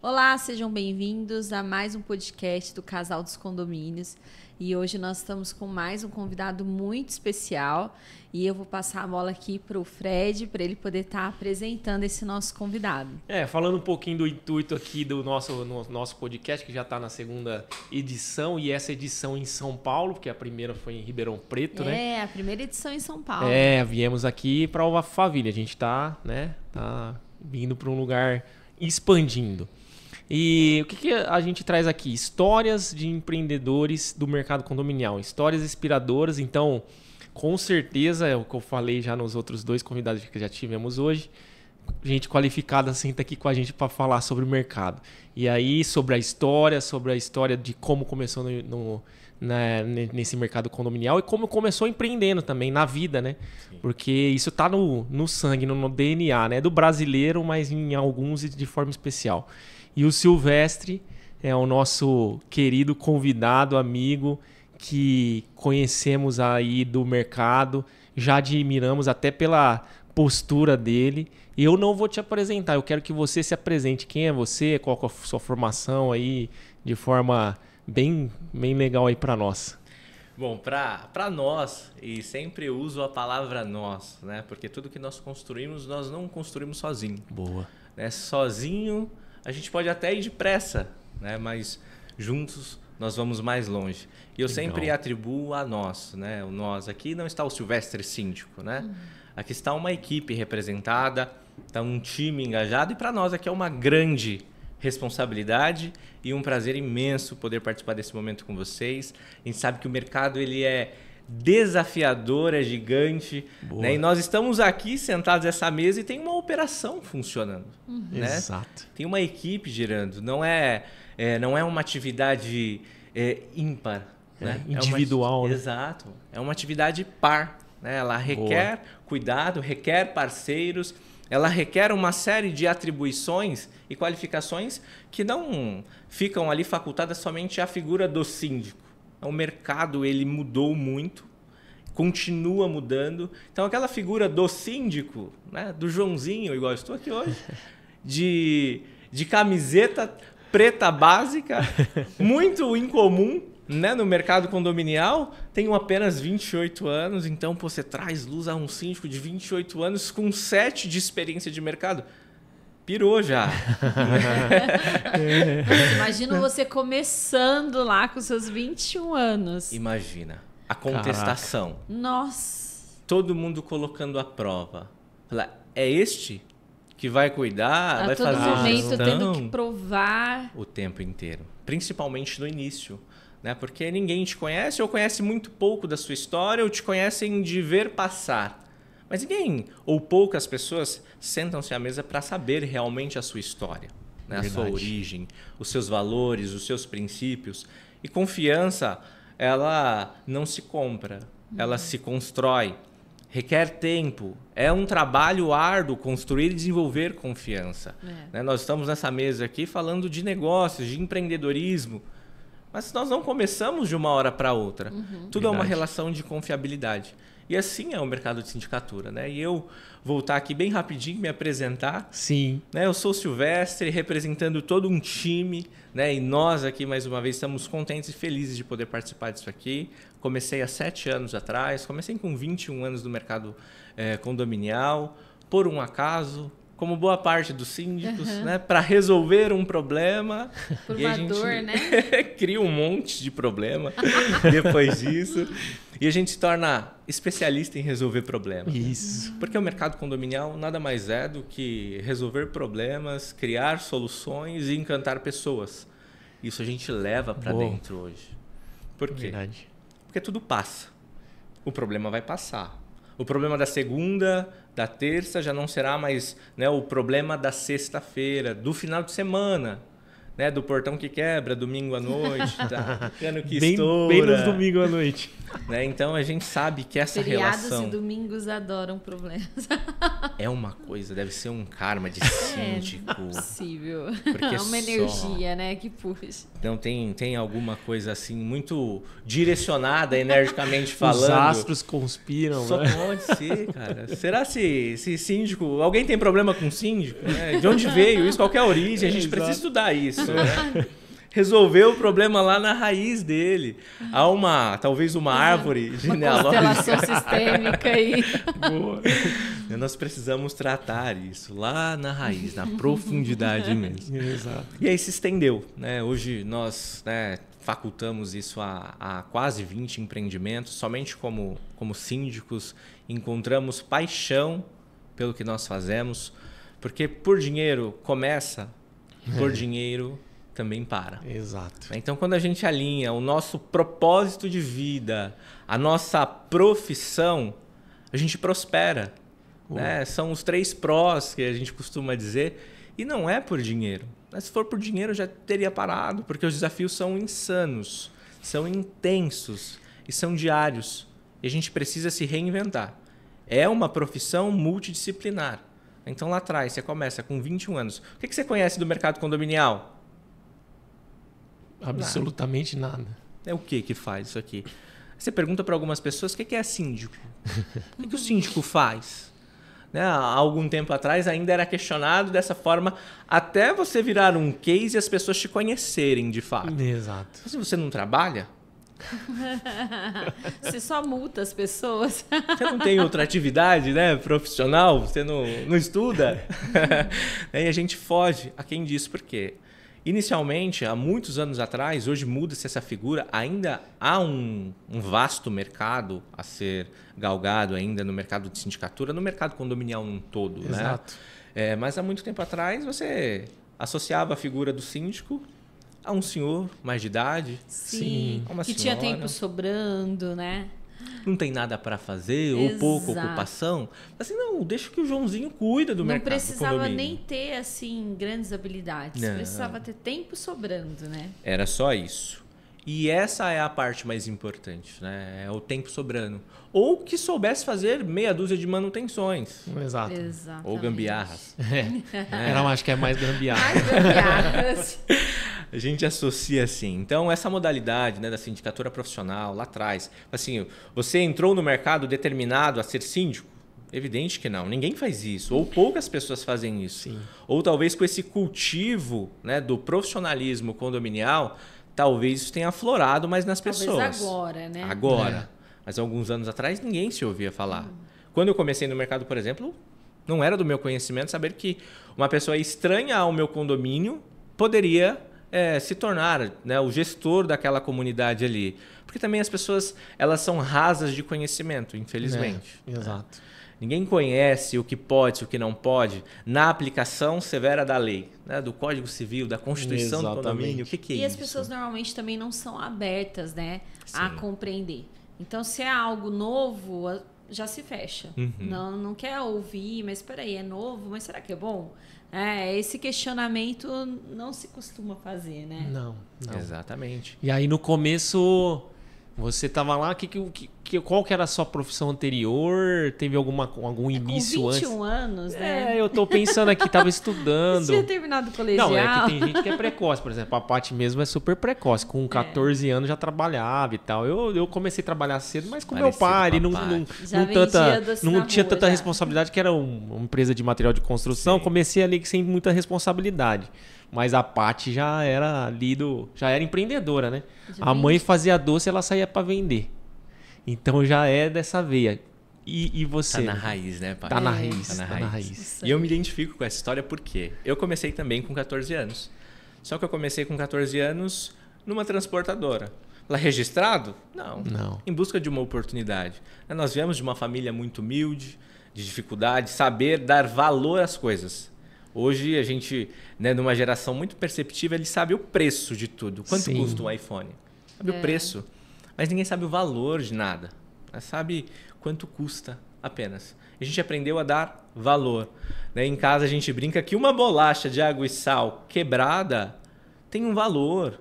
Olá, sejam bem-vindos a mais um podcast do Casal dos Condomínios. E hoje nós estamos com mais um convidado muito especial. E eu vou passar a bola aqui para o Fred, para ele poder estar apresentando esse nosso convidado. Falando um pouquinho do intuito aqui do nosso podcast, que já está na segunda edição, e essa edição em São Paulo, porque a primeira foi em Ribeirão Preto, né? É, a primeira edição em São Paulo. Viemos aqui para Alphaville. A gente está, tá vindo para um lugar expandindo. E o que a gente traz aqui? Histórias de empreendedores do mercado condominial, histórias inspiradoras. Então, com certeza, é o que eu falei já nos outros dois convidados que já tivemos hoje, gente qualificada senta aqui com a gente para falar sobre o mercado. E aí, sobre a história de como começou nesse mercado condominial e como começou empreendendo também na vida, né? Sim. Porque isso está no sangue, no DNA, né? Do brasileiro, mas em alguns de forma especial. E o Silvestre é o nosso querido convidado, amigo, que conhecemos aí do mercado, já admiramos até pela postura dele. E eu não vou te apresentar, eu quero que você se apresente. Quem é você? Qual é a sua formação aí, de forma bem legal aí para nós. Bom, para nós, e sempre eu uso a palavra nós, né? Porque tudo que nós construímos, nós não construímos sozinho. Boa. Né? Sozinho, a gente pode até ir depressa, né? Mas juntos nós vamos mais longe. E eu sempre atribuo a nós, né? O nós. Aqui não está o Silvestre síndico, né? Aqui está uma equipe representada, está um time engajado, e para nós aqui é uma grande responsabilidade e um prazer imenso poder participar desse momento com vocês. A gente sabe que o mercado ele é desafiador, é gigante, né? E nós estamos aqui sentados nessa mesa e tem uma operação funcionando. Né? Exato. Tem uma equipe girando, não é uma atividade ímpar. Né? Individual. Né? Exato. É uma atividade par. Né? Ela requer cuidado, requer parceiros, ela requer uma série de atribuições e qualificações que não ficam ali facultadas somente à figura do síndico. O mercado ele mudou muito, continua mudando. Então aquela figura do síndico, né, do Joãozinho, igual eu estou aqui hoje, de camiseta preta básica, muito incomum, né, no mercado condominial. Tenho apenas 28 anos, então você traz luz a um síndico de 28 anos com 7 de experiência de mercado. Pirou já. Imagina você começando lá com seus 21 anos. Imagina. A contestação. Caraca. Nossa. Todo mundo colocando à prova. É este que vai cuidar, vai fazer a todo momento gestão, tendo que provar. O tempo inteiro. Principalmente no início. Né? Porque ninguém te conhece ou conhece muito pouco da sua história ou te conhecem de ver passar. Mas ninguém ou poucas pessoas sentam-se à mesa para saber realmente a sua história, né? A sua origem, os seus valores, os seus princípios. E confiança, ela não se compra, ela se constrói. Requer tempo. É um trabalho árduo construir e desenvolver confiança. Né? Nós estamos nessa mesa aqui falando de negócios, de empreendedorismo. Mas nós não começamos de uma hora para outra. Tudo é uma relação de confiabilidade. E assim é o mercado de sindicatura, né? E eu voltar aqui bem rapidinho, me apresentar. Sim. Né? Eu sou o Silvestre, representando todo um time, né? E nós aqui, mais uma vez, estamos contentes e felizes de poder participar disso aqui. Comecei há 7 anos atrás, comecei com 21 anos no mercado condominial, por um acaso, como boa parte dos síndicos, né? Para resolver um problema. Por e uma a gente dor, né? cria um monte de problema depois disso. E a gente se torna especialista em resolver problemas. Isso. Porque o mercado condominial nada mais é do que resolver problemas, criar soluções e encantar pessoas. Isso a gente leva para dentro hoje. Por quê? Verdade. Porque tudo passa. O problema vai passar. O problema da segunda, da terça já não será mais, né, o problema da sexta-feira, do final de semana. né? Do portão que quebra, domingo à noite, tá? Ano que bem estoura. nos domingos à noite. Né? Então a gente sabe que essa Feriados relação e domingos adoram problemas. é uma coisa, deve ser um karma de síndico. Não é possível. Porque É uma energia, né, que puxa. Então tem alguma coisa assim muito direcionada energicamente falando. Os astros conspiram, Só né? pode ser, cara. Será se síndico... Alguém tem problema com síndico? Né? De onde veio isso? Qual que é a origem? A gente precisa estudar isso, né? Resolver o problema lá na raiz dele. Há talvez uma árvore genealógica. Constelação sistêmica aí. Boa. Nós precisamos tratar isso lá na raiz, na profundidade mesmo. Exato. E aí se estendeu, né? Hoje nós, né, facultamos isso a quase 20 empreendimentos, somente como síndicos, encontramos paixão pelo que nós fazemos, porque por dinheiro começa, por dinheiro também para. Exato. Então, quando a gente alinha o nosso propósito de vida, a nossa profissão, a gente prospera. Né? São os 3 prós que a gente costuma dizer. E não é por dinheiro. Mas se for por dinheiro, eu já teria parado, porque os desafios são insanos, são intensos e são diários. E a gente precisa se reinventar. É uma profissão multidisciplinar. Então, lá atrás, você começa com 21 anos. O que você conhece do mercado condominial? Absolutamente nada. É o que faz isso aqui? Você pergunta para algumas pessoas o que é síndico. O que o síndico faz? Né? Há algum tempo atrás ainda era questionado dessa forma até você virar um case e as pessoas te conhecerem de fato. Exato. Se você não trabalha, Você só multa as pessoas. você não tem outra atividade, né, profissional, você não estuda. E a gente foge a quem diz por quê. Inicialmente, há muitos anos atrás, hoje muda-se essa figura, ainda há um vasto mercado a ser galgado ainda no mercado de sindicatura, no mercado condominial num todo. Exato. Né? Mas há muito tempo atrás você associava a figura do síndico a um senhor mais de idade. Sim. A uma Que senhora. tinha tempo sobrando, né? Não tem nada para fazer ou pouca ocupação. Assim, não, deixa que o Joãozinho cuida do mercado. Não precisava condomínio. nem ter assim grandes habilidades. Não. Precisava ter tempo sobrando, né? Era só isso. E essa é a parte mais importante, né? É o tempo sobrando. Ou que soubesse fazer meia dúzia de manutenções. Exato. Exatamente. Ou gambiarras. Era, acho que é mais gambiarra. Mais gambiarras. A gente associa assim. Então, essa modalidade, né, da sindicatura profissional, lá atrás, assim, você entrou no mercado determinado a ser síndico? Evidente que não. Ninguém faz isso. Ou poucas pessoas fazem isso. Sim. Ou talvez com esse cultivo, né, do profissionalismo condominial, talvez isso tenha aflorado mais nas pessoas. Talvez agora, né? Agora. Mas alguns anos atrás ninguém se ouvia falar. Quando eu comecei no mercado, por exemplo, não era do meu conhecimento saber que uma pessoa estranha ao meu condomínio poderia se tornar, né, o gestor daquela comunidade ali. Porque também as pessoas elas são rasas de conhecimento, infelizmente. Exato. Ninguém conhece o que pode, o que não pode, na aplicação severa da lei, né? Do Código Civil, da Constituição do condomínio. O que é isso? E as pessoas normalmente também não são abertas, né, a compreender. Então, se é algo novo, já se fecha. Não quer ouvir, mas espera aí, é novo, mas será que é bom? Esse questionamento não se costuma fazer, né? Não. Exatamente. E aí no começo você estava lá, qual que era a sua profissão anterior? Teve algum início antes? Com 21 anos, né? Eu tô pensando aqui, tava estudando. Você tinha terminado o colegial. Não, é que tem gente que é precoce, por exemplo, a Paty mesmo é super precoce, com 14 anos já trabalhava e tal. Eu comecei a trabalhar cedo, mas com meu pai, ele não tinha tanta responsabilidade, que era uma empresa de material de construção, comecei ali sem muita responsabilidade. Mas a Paty já era já era empreendedora, né? A mãe fazia doce, ela saía para vender. Então já é dessa veia. E você? Tá na raiz, né, pai? Tá na raiz. Tá na raiz. E eu me identifico com essa história porque eu comecei também com 14 anos. Só que eu comecei com 14 anos numa transportadora. Lá registrado? Não. Em busca de uma oportunidade. Nós viemos de uma família muito humilde, de dificuldade, saber dar valor às coisas. Hoje a gente, né, numa geração muito perceptiva, ele sabe o preço de tudo. Quanto custa um iPhone? Sabe o preço. Mas ninguém sabe o valor de nada. Sabe quanto custa apenas. A gente aprendeu a dar valor. Né? Em casa a gente brinca que uma bolacha de água e sal quebrada tem um valor.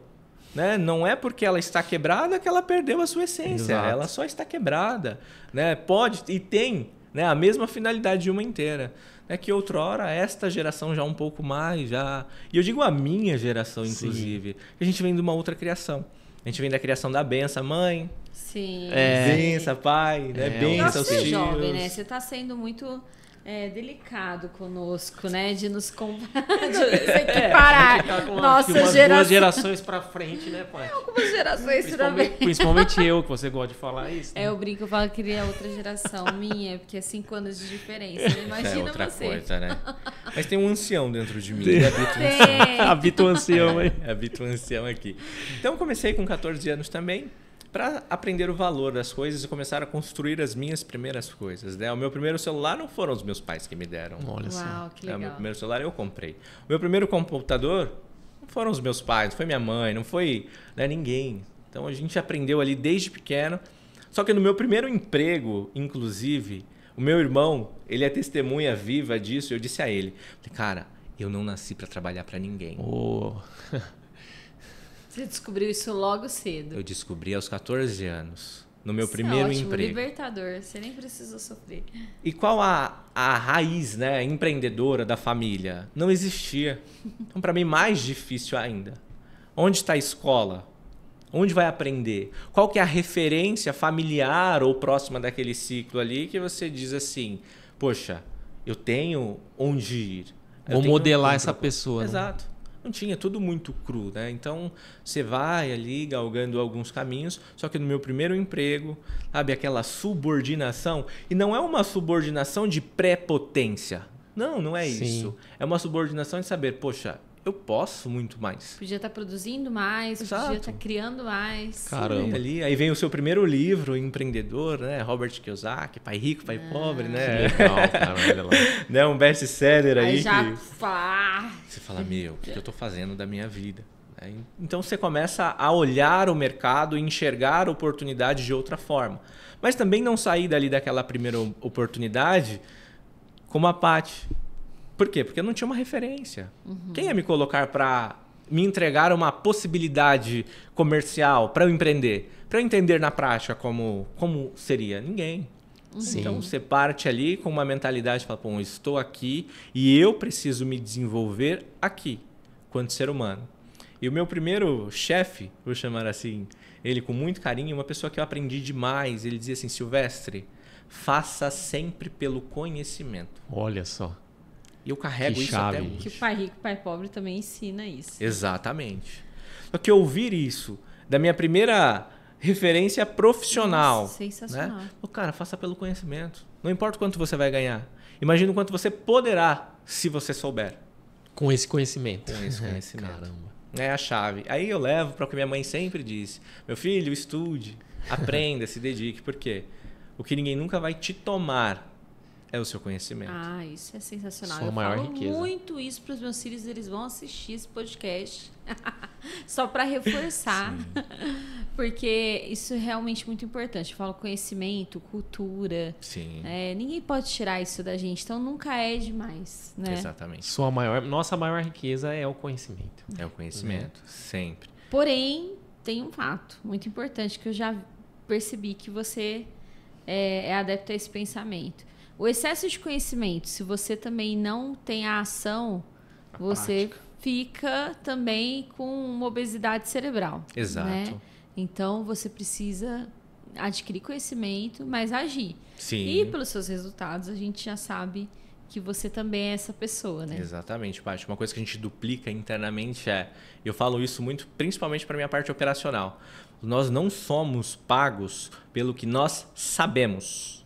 Né? Não é porque ela está quebrada que ela perdeu a sua essência. Exato. Ela só está quebrada. Né? Pode e tem, né, a mesma finalidade de uma inteira. É que outrora, esta geração já um pouco mais, já... E eu digo a minha geração, inclusive. A gente vem de uma outra criação. A gente vem da criação da benção, mãe. Sim. Benção, pai. Né? Benção, Nossa, você é tios. jovem, né? Você está sendo muito delicado conosco, né? De nos equiparar. Nossa umas geração. duas gerações pra frente, né, pai? Algumas gerações também. Principalmente eu, que você gosta de falar isso. Né? Eu brinco, eu falo que queria outra geração minha, porque é 5 anos de diferença. Imagina outra você. coisa, né? Mas tem um ancião dentro de mim. Habita o ancião, hein? Habita o ancião aqui. Então, eu comecei com 14 anos também, para aprender o valor das coisas e começar a construir as minhas primeiras coisas. Né? O meu primeiro celular não foram os meus pais que me deram. Olha só. Uau, que legal. O meu primeiro celular eu comprei. O meu primeiro computador não foram os meus pais, não foi minha mãe, não foi, né, ninguém. Então a gente aprendeu ali desde pequeno. Só que no meu primeiro emprego, inclusive, o meu irmão, ele é testemunha viva disso. Eu disse a ele, cara, eu não nasci para trabalhar para ninguém. Oh. Você descobriu isso logo cedo. Eu descobri aos 14 anos, no meu Isso primeiro é ótimo, emprego. Libertador, você nem precisou sofrer. E qual a raiz, né, empreendedora da família? Não existia. Então, para mim, mais difícil ainda. Onde está a escola? Onde vai aprender? Qual que é a referência familiar ou próxima daquele ciclo ali que você diz assim, poxa, eu tenho onde ir. Vou modelar essa pessoa. Exato. Né? Não tinha, tudo muito cru, né? Então, você vai ali galgando alguns caminhos, só que no meu primeiro emprego, sabe, aquela subordinação, e não é uma subordinação de prepotência. Não é isso. É uma subordinação de saber, poxa, eu posso muito mais. Podia estar produzindo mais, Exato. Podia estar criando mais. Caramba. Aí vem o seu primeiro livro, empreendedor, né? Robert Kiyosaki, Pai Rico, Pai Pobre, né? Legal, cara, olha lá. Né? Um best-seller aí. Já que... fala. Você fala, meu, o que eu estou fazendo da minha vida? Então você começa a olhar o mercado e enxergar a oportunidade de outra forma. Mas também não sair dali daquela primeira oportunidade como a Paty. Por quê? Porque eu não tinha uma referência. Quem ia me colocar para me entregar uma possibilidade comercial para eu empreender? Para eu entender na prática como seria? Ninguém. Então você parte ali com uma mentalidade, fala, bom, eu estou aqui e eu preciso me desenvolver aqui, quanto ser humano. E o meu primeiro chefe, vou chamar assim, ele com muito carinho, uma pessoa que eu aprendi demais, ele dizia assim, Silvestre, faça sempre pelo conhecimento. Olha só. E eu carrego Que isso chave. até hoje. Que o Pai Rico, Pai Pobre também ensina isso. Exatamente. Só que ouvir isso da minha primeira referência profissional. Nossa, sensacional. Né? Cara, faça pelo conhecimento. Não importa quanto você vai ganhar. Imagina o quanto você poderá se você souber. Com esse conhecimento. Com esse conhecimento. Caramba. É a chave. Aí eu levo para o que minha mãe sempre disse. Meu filho, estude, aprenda, se dedique. Por quê? O que ninguém nunca vai te tomar é o seu conhecimento. Ah, isso é sensacional. Sua eu maior falo riqueza. muito isso para os meus filhos, eles vão assistir esse podcast. Só para reforçar. Porque isso é realmente muito importante. Eu falo conhecimento, cultura. Sim. Ninguém pode tirar isso da gente, então nunca é demais, né? Exatamente. Nossa maior riqueza é o conhecimento. É o conhecimento, sempre. Porém, tem um fato muito importante que eu já percebi que você é adepto a esse pensamento. O excesso de conhecimento, se você também não tem a ação, você fica também com uma obesidade cerebral. Exato. Né? Então, você precisa adquirir conhecimento, mas agir. Sim. E pelos seus resultados, a gente já sabe que você também é essa pessoa, né? Exatamente, Paty. Uma coisa que a gente duplica internamente eu falo isso muito, principalmente para a minha parte operacional. Nós não somos pagos pelo que nós sabemos.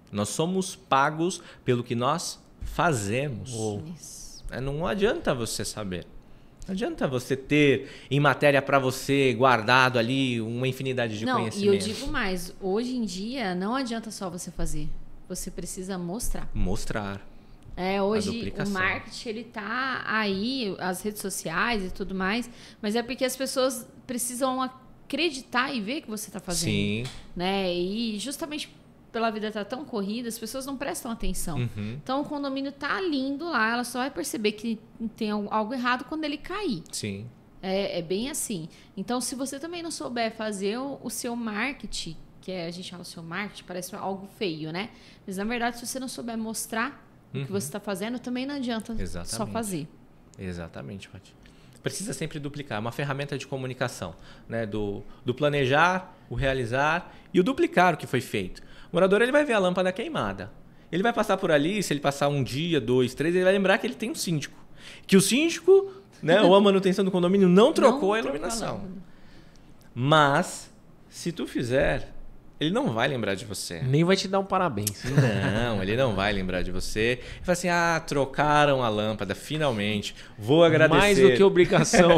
Nós somos pagos pelo que nós fazemos. Isso. Não adianta você saber. Não adianta você ter em matéria para você guardado ali uma infinidade de conhecimentos. E eu digo mais, hoje em dia não adianta só você fazer. Você precisa mostrar. Mostrar. Hoje o marketing ele tá aí, as redes sociais e tudo mais, mas é porque as pessoas precisam acreditar e ver que você está fazendo. Sim. Né? E justamente pela vida estar tão corrida, as pessoas não prestam atenção. Uhum. Então o condomínio tá lindo lá, ela só vai perceber que tem algo errado quando ele cair. Sim. É bem assim. Então, se você também não souber fazer o seu marketing, que a gente chama o seu marketing, parece algo feio, né? Mas, na verdade, se você não souber mostrar o que você está fazendo, também não adianta só fazer. Exatamente, Paty. Precisa sempre duplicar. É uma ferramenta de comunicação, né? Do planejar, o realizar e o duplicar o que foi feito. O morador ele vai ver a lâmpada queimada. Ele vai passar por ali, se ele passar 1 dia, 2, 3, ele vai lembrar que ele tem um síndico. Que o síndico, né, ou a manutenção do condomínio não trocou a iluminação. Mas, se tu fizer, ele não vai lembrar de você. Nem vai te dar um parabéns. Não, ele não vai lembrar de você. Ele fala assim, trocaram a lâmpada, finalmente. Vou agradecer. Mais do que obrigação.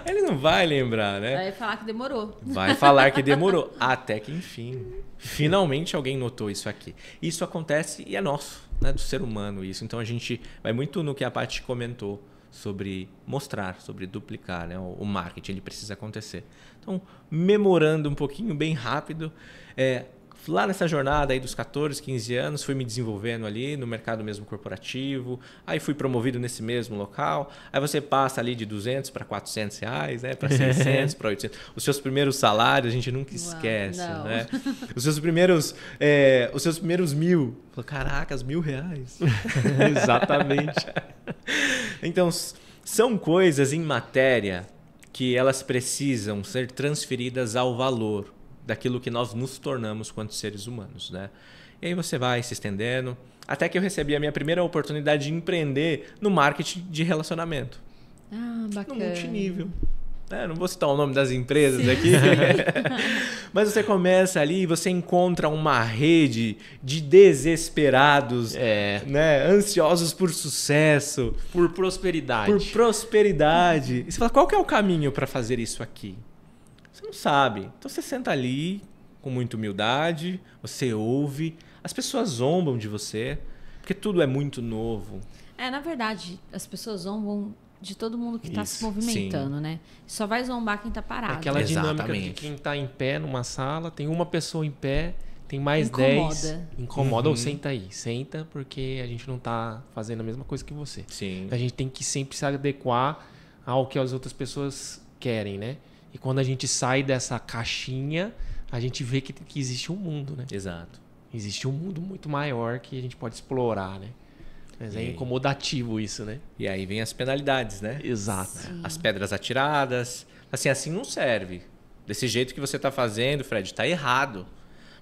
Ele não vai lembrar, né? Vai falar que demorou. Vai falar que demorou. Até que, enfim, finalmente alguém notou isso aqui. Isso acontece e é nosso, né? Do ser humano isso. Então a gente vai muito no que a Paty comentou sobre mostrar, sobre duplicar, né? O marketing, ele precisa acontecer. Então, memorando um pouquinho, bem rápido, lá nessa jornada aí dos 14, 15 anos, fui me desenvolvendo ali no mercado mesmo corporativo, aí fui promovido nesse mesmo local, aí você passa ali de 200 para 400 reais, né? Para 600, para 800. Os seus primeiros salários, a gente nunca esquece, né? Os seus primeiros 1.000. Caraca, R$1.000. Exatamente. Então, são coisas em matéria que elas precisam ser transferidas ao valor daquilo que nós nos tornamos quanto seres humanos, né? E aí você vai se estendendo, até que eu recebi a minha primeira oportunidade de empreender no marketing de relacionamento. Bacana. No multinível. Não vou citar o nome das empresas aqui. Mas você começa ali e você encontra uma rede de desesperados, né? Ansiosos por sucesso. Por prosperidade. E você fala, qual que é o caminho para fazer isso aqui? Você não sabe. Então você senta ali com muita humildade, você ouve, as pessoas zombam de você, porque tudo é muito novo. Na verdade, as pessoas zombam de todo mundo que está se movimentando, né? Só vai zombar quem está parado. Aquela dinâmica de quem está em pé numa sala, tem uma pessoa em pé, tem mais 10. Incomoda. Ou senta aí. Senta porque a gente não está fazendo a mesma coisa que você. Sim. A gente tem que sempre se adequar ao que as outras pessoas querem, né? E quando a gente sai dessa caixinha, a gente vê que existe um mundo, né? Exato. Existe um mundo muito maior que a gente pode explorar, né? Mas é incomodativo isso, né? E aí vem as penalidades, né? Exato. Sim. As pedras atiradas. Assim não serve. Desse jeito que você está fazendo, Fred, está errado.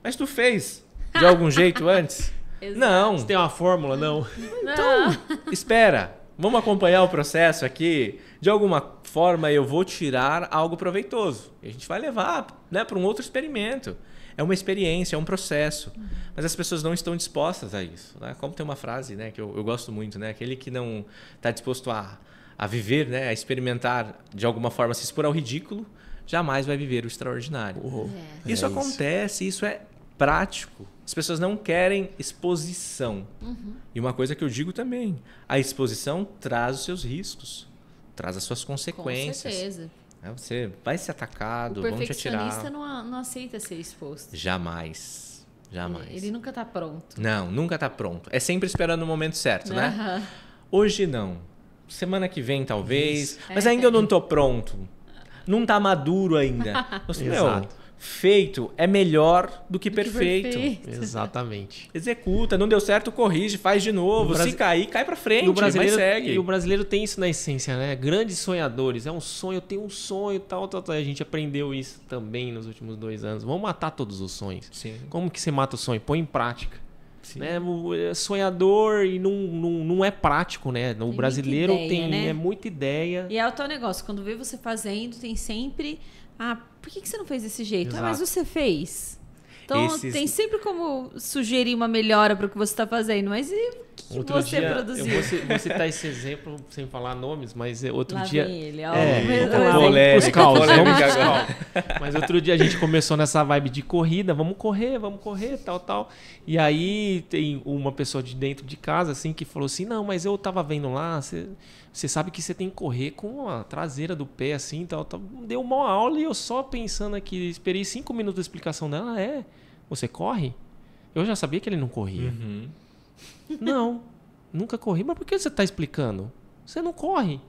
Mas tu fez de algum jeito antes? Não. Você tem uma fórmula? Não. Então, espera. Vamos acompanhar o processo aqui. De alguma forma, eu vou tirar algo proveitoso. E a gente vai levar, né, para um outro experimento. É uma experiência, é um processo. Mas as pessoas não estão dispostas a isso, né? Como tem uma frase, né, que eu gosto muito, né? Aquele que não está disposto a viver, né, a experimentar, de alguma forma, se expor ao ridículo, jamais vai viver o extraordinário. Isso acontece, isso é prático. As pessoas não querem exposição. E uma coisa que eu digo também, a exposição traz os seus riscos, traz as suas consequências. Com certeza. Você vai ser atacado, vão te atirar. O perfeccionista não aceita ser exposto. Jamais. Ele nunca está pronto. Não, nunca está pronto. É sempre esperando o momento certo, né? Hoje não. Semana que vem talvez. Mas ainda eu não estou pronto. Não está maduro ainda. Exato. Feito é melhor do que perfeito. Exatamente. Executa, não deu certo, corrige, faz de novo. Se cair, cai pra frente, mas segue. E o brasileiro tem isso na essência, né? Grandes sonhadores. É um sonho, eu tenho um sonho, tal. A gente aprendeu isso também nos últimos 2 anos. Vamos matar todos os sonhos. Sim. Como que você mata o sonho? Põe em prática. Né? Sonhador e não é prático, né? O brasileiro tem muita ideia. E é o teu negócio. Quando vê você fazendo, tem sempre... por que você não fez desse jeito? Exato. Mas você fez. Então, tem sempre como sugerir uma melhora para o que você está fazendo. Mas e o que você produziu? Eu vou citar esse exemplo sem falar nomes, mas outro Lá dia... vem ele. Mas outro dia a gente começou nessa vibe de corrida. Vamos correr, tal. E aí tem uma pessoa de dentro de casa assim que falou assim, não, mas eu tava vendo lá... Você sabe que você tem que correr com a traseira do pé assim, tal. Deu uma aula e eu só pensando aqui, esperei 5 minutos da explicação dela. Você corre? Eu já sabia que ele não corria. Não, nunca corri. Mas por que você está explicando? Você não corre.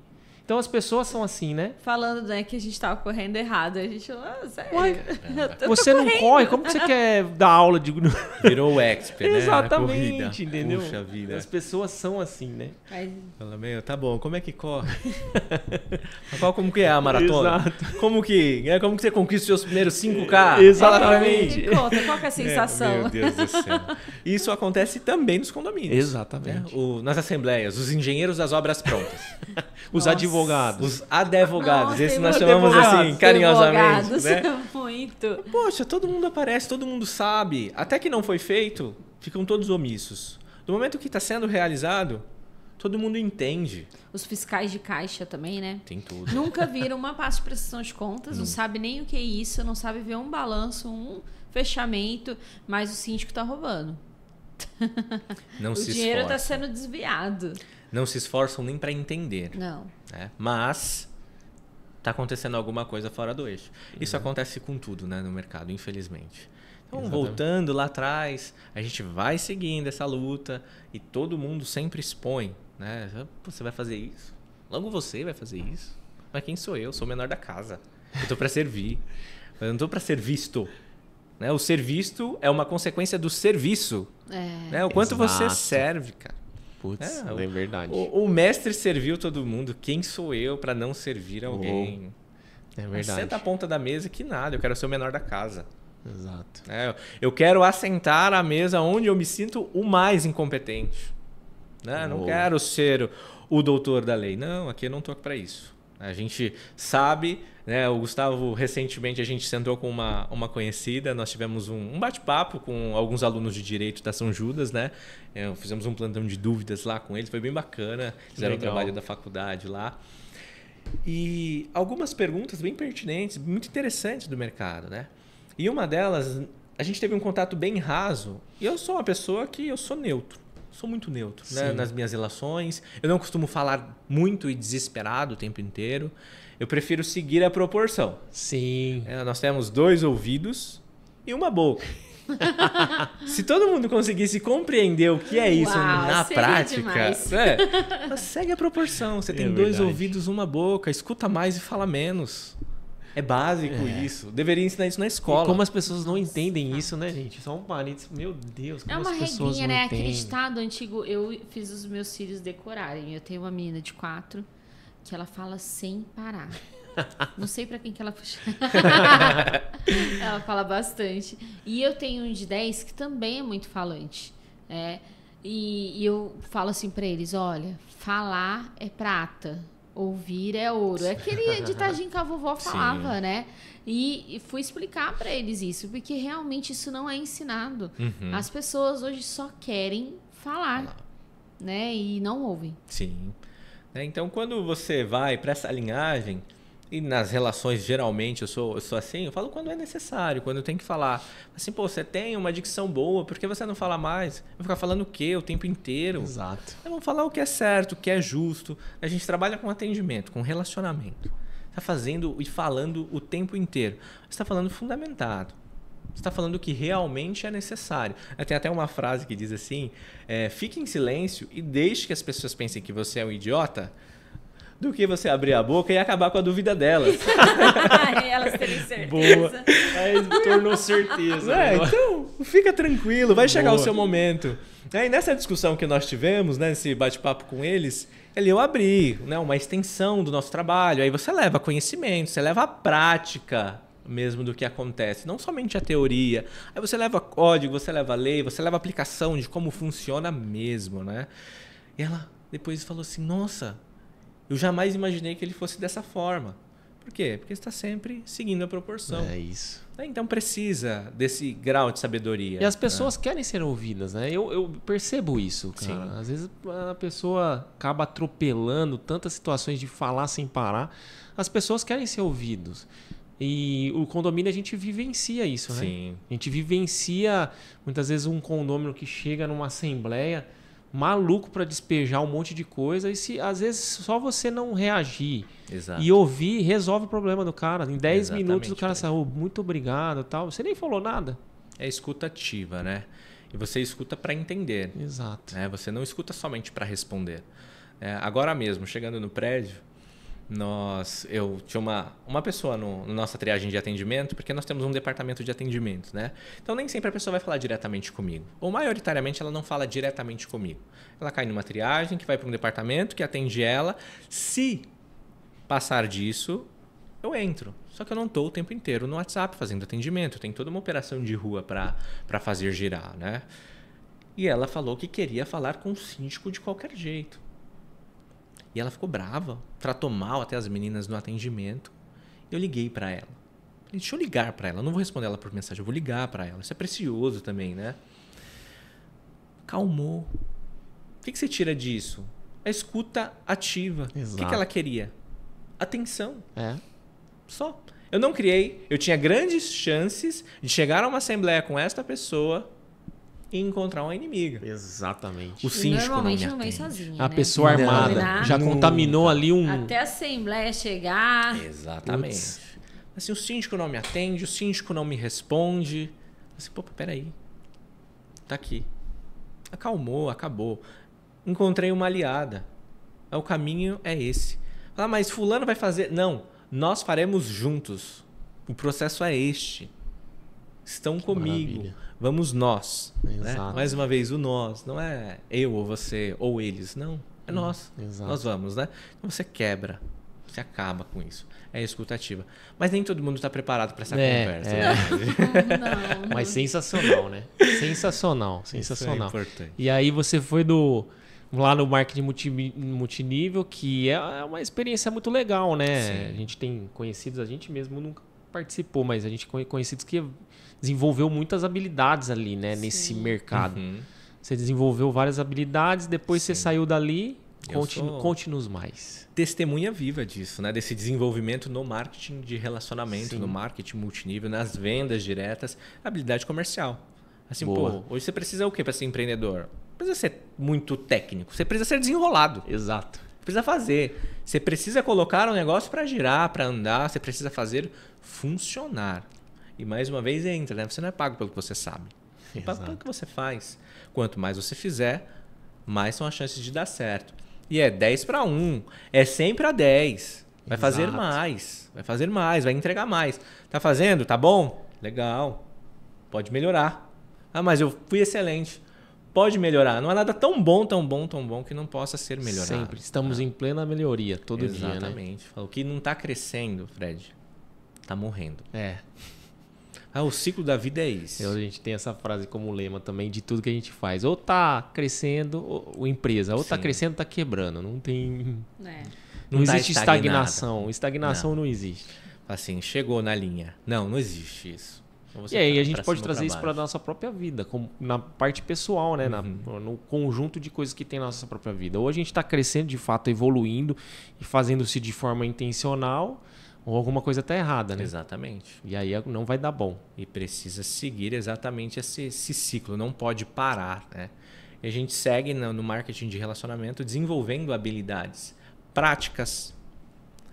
Então as pessoas são assim, né? Falando, né, que a gente tava correndo errado. A gente falou, sério. Uai, eu tô você não correndo. corre, como que você quer dar aula de... Virou o expert, né? Exatamente, Na corrida. entendeu? Puxa vida. As pessoas são assim, né? Mas, Fala, meu, tá bom, como é que corre? Como que é a maratona? Exato. Como que você conquista os seus primeiros 5K? Exatamente. me conta, qual que é a sensação? Meu Deus do céu. Isso acontece também nos condomínios. Exatamente. Nas assembleias, os engenheiros das obras prontas. Os Nossa. advogados. Os advogados. Nossa, Esses tem nós muito chamamos advogados. assim, carinhosamente. Advogados, Né? muito. Poxa, todo mundo aparece, todo mundo sabe. Até que não foi feito, ficam todos omissos. Do momento que está sendo realizado, todo mundo entende. Os fiscais de caixa também, né? Tem tudo. Nunca viram uma pasta de prestação de contas, não sabe nem o que é isso, não sabe ver um balanço, um fechamento, mas o síndico tá roubando. Não O se dinheiro está esforçam. sendo desviado. Não se esforçam nem para entender. Não. Né? Mas está acontecendo alguma coisa fora do eixo. Isso acontece com tudo, né, no mercado, infelizmente. Então, Exatamente. voltando lá atrás, a gente vai seguindo essa luta e todo mundo sempre expõe. Né? Pô, você vai fazer isso? Logo você vai fazer isso? Mas quem sou eu? Sou o menor da casa. Eu estou para servir. Eu não estou para ser visto. Né? O ser visto é uma consequência do serviço. Né? O quanto você Exato. serve, cara. Putz, É, é verdade. O mestre serviu todo mundo. Quem sou eu para não servir alguém? É verdade. Senta a ponta da mesa que nada. Eu quero ser o menor da casa. Exato. Eu quero assentar a mesa onde eu me sinto o mais incompetente. Né? Não quero ser o doutor da lei. Não, aqui eu não estou para isso. A gente sabe, né? O Gustavo, recentemente, a gente sentou com uma conhecida, nós tivemos um bate-papo com alguns alunos de Direito da São Judas, né? Fizemos um plantão de dúvidas lá com eles, foi bem bacana. Fizeram o Legal. trabalho da faculdade lá. E algumas perguntas bem pertinentes, muito interessantes do mercado, né? E uma delas, a gente teve um contato bem raso, e eu sou uma pessoa que eu sou neutro. Sou muito neutro, né, Sim. nas minhas relações. Eu não costumo falar muito e desesperado o tempo inteiro. Eu prefiro seguir a proporção. Sim. Nós temos 2 ouvidos e uma boca. Se todo mundo conseguisse compreender o que é isso Uau, na seria prática, demais. mas segue a proporção. Você tem 2 verdade. ouvidos, uma boca. Escuta mais e fala menos. É básico isso. Deveria ensinar isso na escola. E como as pessoas não entendem isso, né, gente? Só um parênteses. Meu Deus, como É uma as pessoas regrinha, não né? entendem. Aquele ditado antigo, eu fiz os meus filhos decorarem. Eu tenho uma menina de 4 que ela fala sem parar. Não sei pra quem que ela puxa. Ela fala bastante. E eu tenho um de 10 que também é muito falante. E eu falo assim pra eles, olha, falar é prata, ouvir é ouro. É aquele ditadinho que a vovó falava, né? E fui explicar pra eles isso, porque realmente isso não é ensinado. As pessoas hoje só querem falar, né? E não ouvem. Sim. Então, quando você vai para essa linhagem, e nas relações, geralmente, eu sou assim, eu falo quando é necessário, quando eu tenho que falar. Assim, pô, você tem uma dicção boa, por que você não fala mais? Vai ficar falando o quê o tempo inteiro? Exato. Vamos falar o que é certo, o que é justo. A gente trabalha com atendimento, com relacionamento. Está fazendo e falando o tempo inteiro. Você está falando fundamentado. Você está falando o que realmente é necessário. Tem até uma frase que diz assim, fique em silêncio e deixe que as pessoas pensem que você é um idiota, do que você abrir a boca e acabar com a dúvida delas. Elas terem certeza. Boa. Aí tornou certeza. né? Então, fica tranquilo, vai chegar Boa. o seu momento. E nessa discussão que nós tivemos, né, nesse bate-papo com eles, ali eu abri, né, uma extensão do nosso trabalho. Aí você leva conhecimento, você leva a prática mesmo do que acontece, não somente a teoria. Aí você leva código, você leva lei, você leva aplicação de como funciona mesmo, né? E ela depois falou assim, nossa, eu jamais imaginei que ele fosse dessa forma. Por quê? Porque está sempre seguindo a proporção. É isso. Então precisa desse grau de sabedoria. E as pessoas querem ser ouvidas, né? Eu percebo isso, cara. Sim. Às vezes a pessoa acaba atropelando tantas situações de falar sem parar. As pessoas querem ser ouvidos. E o condomínio a gente vivencia isso, né? Sim. A gente vivencia muitas vezes um condômino que chega numa assembleia maluco para despejar um monte de coisa e se às vezes só você não reagir Exato. e ouvir resolve o problema do cara. Em 10 Exatamente, minutos o cara Fred. saiu, muito obrigado, tal. Você nem falou nada. É escuta ativa, né? E você escuta para entender. Exato. Né? Você não escuta somente para responder. Agora mesmo, chegando no prédio, Eu tinha uma pessoa no nossa triagem de atendimento, porque nós temos um departamento de atendimento, né? Então nem sempre a pessoa vai falar diretamente comigo. Ou maioritariamente ela não fala diretamente comigo. Ela cai numa triagem que vai para um departamento que atende ela. Se passar disso, eu entro. Só que eu não estou o tempo inteiro no WhatsApp fazendo atendimento. Tem toda uma operação de rua para fazer girar, né? E ela falou que queria falar com o síndico de qualquer jeito. E ela ficou brava, tratou mal até as meninas no atendimento. Eu liguei para ela. Falei, deixa eu ligar para ela. Eu não vou responder ela por mensagem, eu vou ligar para ela. Isso é precioso também, né? Calmou. O que você tira disso? A escuta ativa. Exato. O que ela queria? Atenção. É. Só. Eu não criei. Eu tinha grandes chances de chegar a uma assembleia com esta pessoa e encontrar uma inimiga. Assim, O síndico normalmente não me vem atende. sozinho, a né? pessoa armada já contaminou ali um... Até a assembleia chegar. Exatamente. Puts. Assim, o síndico não me atende, o síndico não me responde. Assim, pô, peraí. Tá aqui. Acalmou, acabou. Encontrei uma aliada. O caminho é esse. Ah, mas fulano vai fazer... Não, nós faremos juntos. O processo é este. Estão comigo. Maravilha. Vamos nós. Né? Exato. Mais uma vez, o nós. Não é eu ou você ou eles. Não, é nós. Exato. Nós vamos, né? Então você quebra. Você acaba com isso. É escutativa. Mas nem todo mundo está preparado para essa conversa. Né? Não. Mas sensacional, né? Sensacional. Isso é importante. E aí você foi lá no marketing multinível, que é uma experiência muito legal, né? Sim. A gente tem conhecidos, a gente mesmo nunca participou, mas a gente tem conhecidos que desenvolveu muitas habilidades ali, né? Nesse mercado. Uhum. Você desenvolveu várias habilidades, depois você saiu dali, sou- conte-nos mais. Testemunha viva disso, né? Desse desenvolvimento no marketing de relacionamento, Sim. no marketing multinível, nas vendas diretas, habilidade comercial. Assim, Boa. pô, hoje você precisa o quê para ser empreendedor? Não precisa ser muito técnico, você precisa ser desenrolado. Exato. Você precisa fazer. Você precisa colocar um negócio para girar, para andar, você precisa fazer funcionar. E mais uma vez entra, né? Você não é pago pelo que você sabe. É pago Exato. pelo que você faz. Quanto mais você fizer, mais são as chances de dar certo. E é 10 para 1. É 100 para 10. Vai fazer Exato. mais. Vai fazer mais. Vai entregar mais. Tá fazendo? Tá bom? Legal. Pode melhorar. Ah, mas eu fui excelente. Pode melhorar. Não é nada tão bom que não possa ser melhorado. Sempre. Estamos em plena melhoria, todo dia, né? Exatamente. O que não está crescendo, Fred, está morrendo. É. O ciclo da vida é isso. A gente tem essa frase como lema também de tudo que a gente faz. Ou tá crescendo, ou empresa. Ou tá Sim. crescendo, tá quebrando. Não tem... É. Não Não tá existe estagnado. estagnação. Estagnação não existe. Assim, chegou na linha. Não existe isso. Então você E aí tá a gente pra pode cima, trazer isso para baixo. nossa própria vida, na parte pessoal, né? No conjunto de coisas que tem na nossa própria vida. Ou a gente está crescendo, de fato, evoluindo e fazendo-se de forma intencional, ou alguma coisa está errada, né? Exatamente. E aí não vai dar bom. E precisa seguir exatamente esse ciclo. Não pode parar, né? E a gente segue no marketing de relacionamento desenvolvendo habilidades, práticas.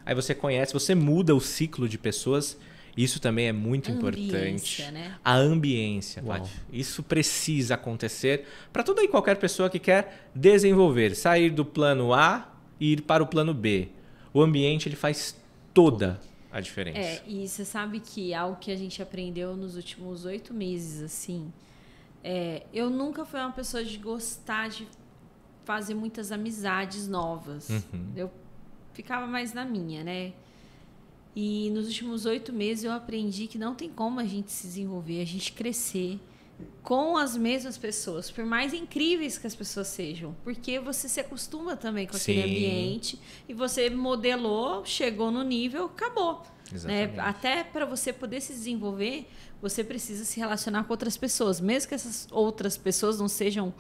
Aí você conhece, você muda o ciclo de pessoas. Isso também é muito importante. Né? A ambiência, Uau. Paty. Isso precisa acontecer para toda e qualquer pessoa que quer desenvolver, sair do plano A e ir para o plano B. O ambiente ele faz toda a diferença. E você sabe que algo que a gente aprendeu nos últimos 8 meses, assim, eu nunca fui uma pessoa de gostar de fazer muitas amizades novas. Eu ficava mais na minha, né? E nos últimos 8 meses eu aprendi que não tem como a gente se desenvolver, a gente crescer com as mesmas pessoas, por mais incríveis que as pessoas sejam, porque você se acostuma também com aquele Sim. ambiente e você modelou, chegou no nível, acabou. Né? Exatamente. Até para você poder se desenvolver, você precisa se relacionar com outras pessoas, mesmo que essas outras pessoas não sejam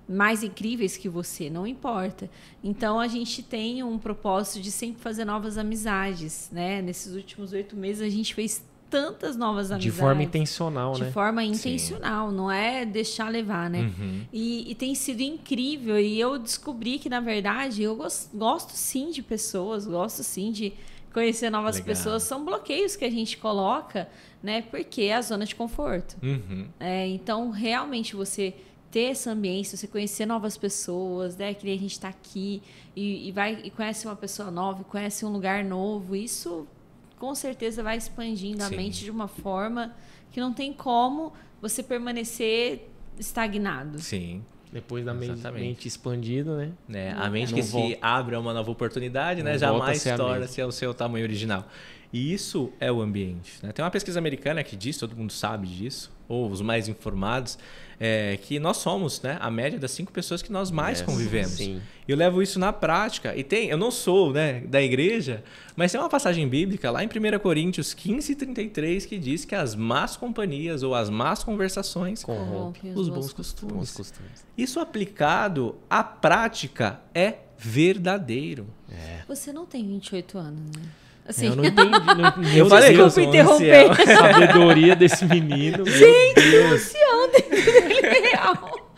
mais incríveis que você, não importa. Então, a gente tem um propósito de sempre fazer novas amizades, né? Nesses últimos 8 meses, a gente fez tantas novas amizades. De forma intencional, De né? forma intencional, não é deixar levar, né? E tem sido incrível. E eu descobri que, na verdade, eu gosto sim de pessoas, gosto sim de conhecer novas Legal. pessoas. São bloqueios que a gente coloca, né? Porque é a zona de conforto. Então, realmente, você ter essa ambiência, você conhecer novas pessoas, né? Que nem a gente está aqui e conhece uma pessoa nova, e conhece um lugar novo. Isso, com certeza, vai expandindo a mente de uma forma que não tem como você permanecer estagnado. Sim. Depois da mente expandida, né? A mente que se abre a uma nova oportunidade, né? Jamais torna-se ao seu tamanho original. E isso é o ambiente, né? Tem uma pesquisa americana que diz, todo mundo sabe disso, ou os mais informados, que nós somos, né, a média das 5 pessoas que nós mais convivemos. Sim. E eu levo isso na prática. E eu não sou, né, da igreja, mas tem uma passagem bíblica lá em 1 Coríntios 15:33 que diz que as más companhias ou as más conversações corrompem os bons costumes. Isso aplicado à prática é verdadeiro. Você não tem 28 anos, né? Assim, eu não entendi. Eu falei que eu desculpa interromper. A sabedoria desse menino. Gente, que emoção dele é real.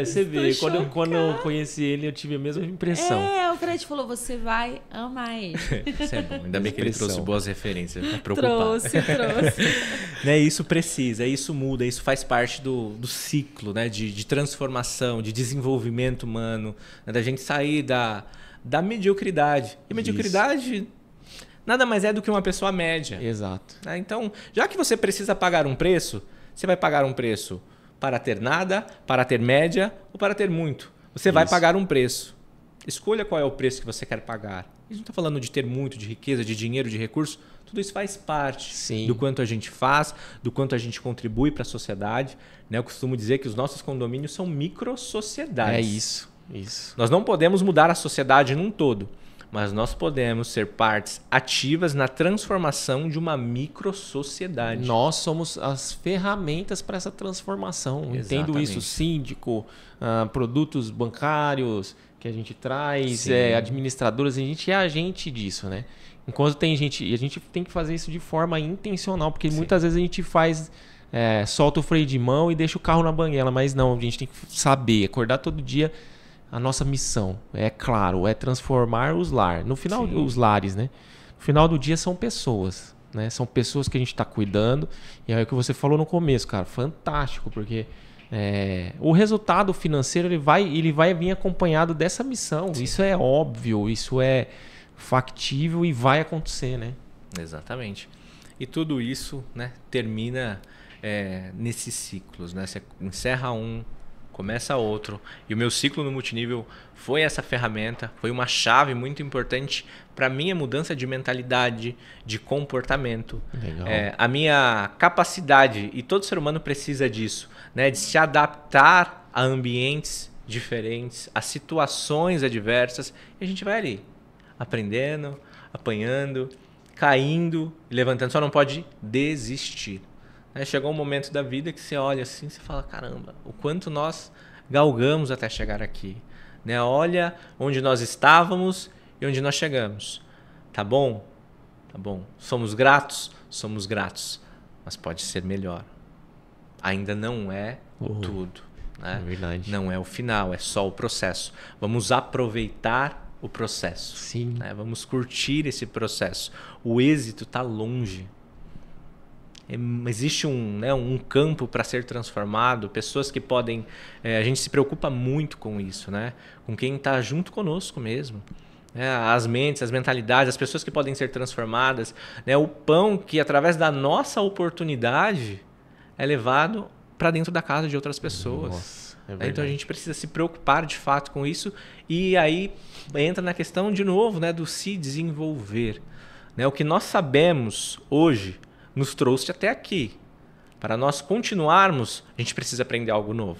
Você vê, quando eu conheci ele, eu tive a mesma impressão. O Fred falou, você vai amar ele. Isso é bom. Ainda bem que ele trouxe boas referências. Tá preocupado. Trouxe. Né, isso precisa, isso muda, isso faz parte do ciclo, né, de transformação, de desenvolvimento humano, né, da gente sair da mediocridade. E mediocridade nada mais é do que uma pessoa média. Exato. Né? Então, já que você precisa pagar um preço, você vai pagar um preço para ter nada, para ter média ou para ter muito. Você vai pagar um preço. Escolha qual é o preço que você quer pagar. A gente não está falando de ter muito, de riqueza, de dinheiro, de recurso. Tudo isso faz parte do quanto a gente faz, do quanto a gente contribui para a sociedade. Né? Eu costumo dizer que os nossos condomínios são microsociedades. É isso. Nós não podemos mudar a sociedade num todo, mas nós podemos ser partes ativas na transformação de uma microsociedade. Nós somos as ferramentas para essa transformação. Exatamente. Entendo isso, síndico, produtos bancários que a gente traz, administradores, a gente é agente disso, né? Enquanto tem gente, e a gente tem que fazer isso de forma intencional, porque muitas vezes a gente faz, solta o freio de mão e deixa o carro na banguela, mas não, a gente tem que saber, acordar todo dia. A nossa missão, é transformar os lares. No final, os lares, né? No final do dia são pessoas, né? São pessoas que a gente está cuidando. E é o que você falou no começo, cara. Fantástico, porque o resultado financeiro ele vai vir acompanhado dessa missão. Sim. Isso é óbvio, isso é factível e vai acontecer, né? Exatamente. E tudo isso, né, termina nesses ciclos, né? Você encerra um, começa outro. E o meu ciclo no multinível foi essa ferramenta, foi uma chave muito importante para a minha mudança de mentalidade, de comportamento. Legal. A minha capacidade, e todo ser humano precisa disso, né, de se adaptar a ambientes diferentes, a situações adversas. E a gente vai ali, aprendendo, apanhando, caindo e levantando. Só não pode desistir. Chegou um momento da vida que você olha assim e você fala, caramba, o quanto nós galgamos até chegar aqui. Né? Olha onde nós estávamos e onde nós chegamos. Tá bom? Tá bom. Somos gratos? Somos gratos. Mas pode ser melhor. Ainda não é tudo. Né? É verdade. Não é o final, é só o processo. Vamos aproveitar o processo. Sim. Né? Vamos curtir esse processo. O êxito está longe. Existe um campo para ser transformado, pessoas que podem... a gente se preocupa muito com isso, né? Com quem está junto conosco mesmo. As mentes, as mentalidades, as pessoas que podem ser transformadas. Né? O pão que, através da nossa oportunidade, é levado para dentro da casa de outras pessoas. Nossa, é verdade. Então a gente precisa se preocupar de fato com isso. E aí entra na questão, de novo, né, do se desenvolver. Né? O que nós sabemos hoje nos trouxe até aqui. Para nós continuarmos, a gente precisa aprender algo novo.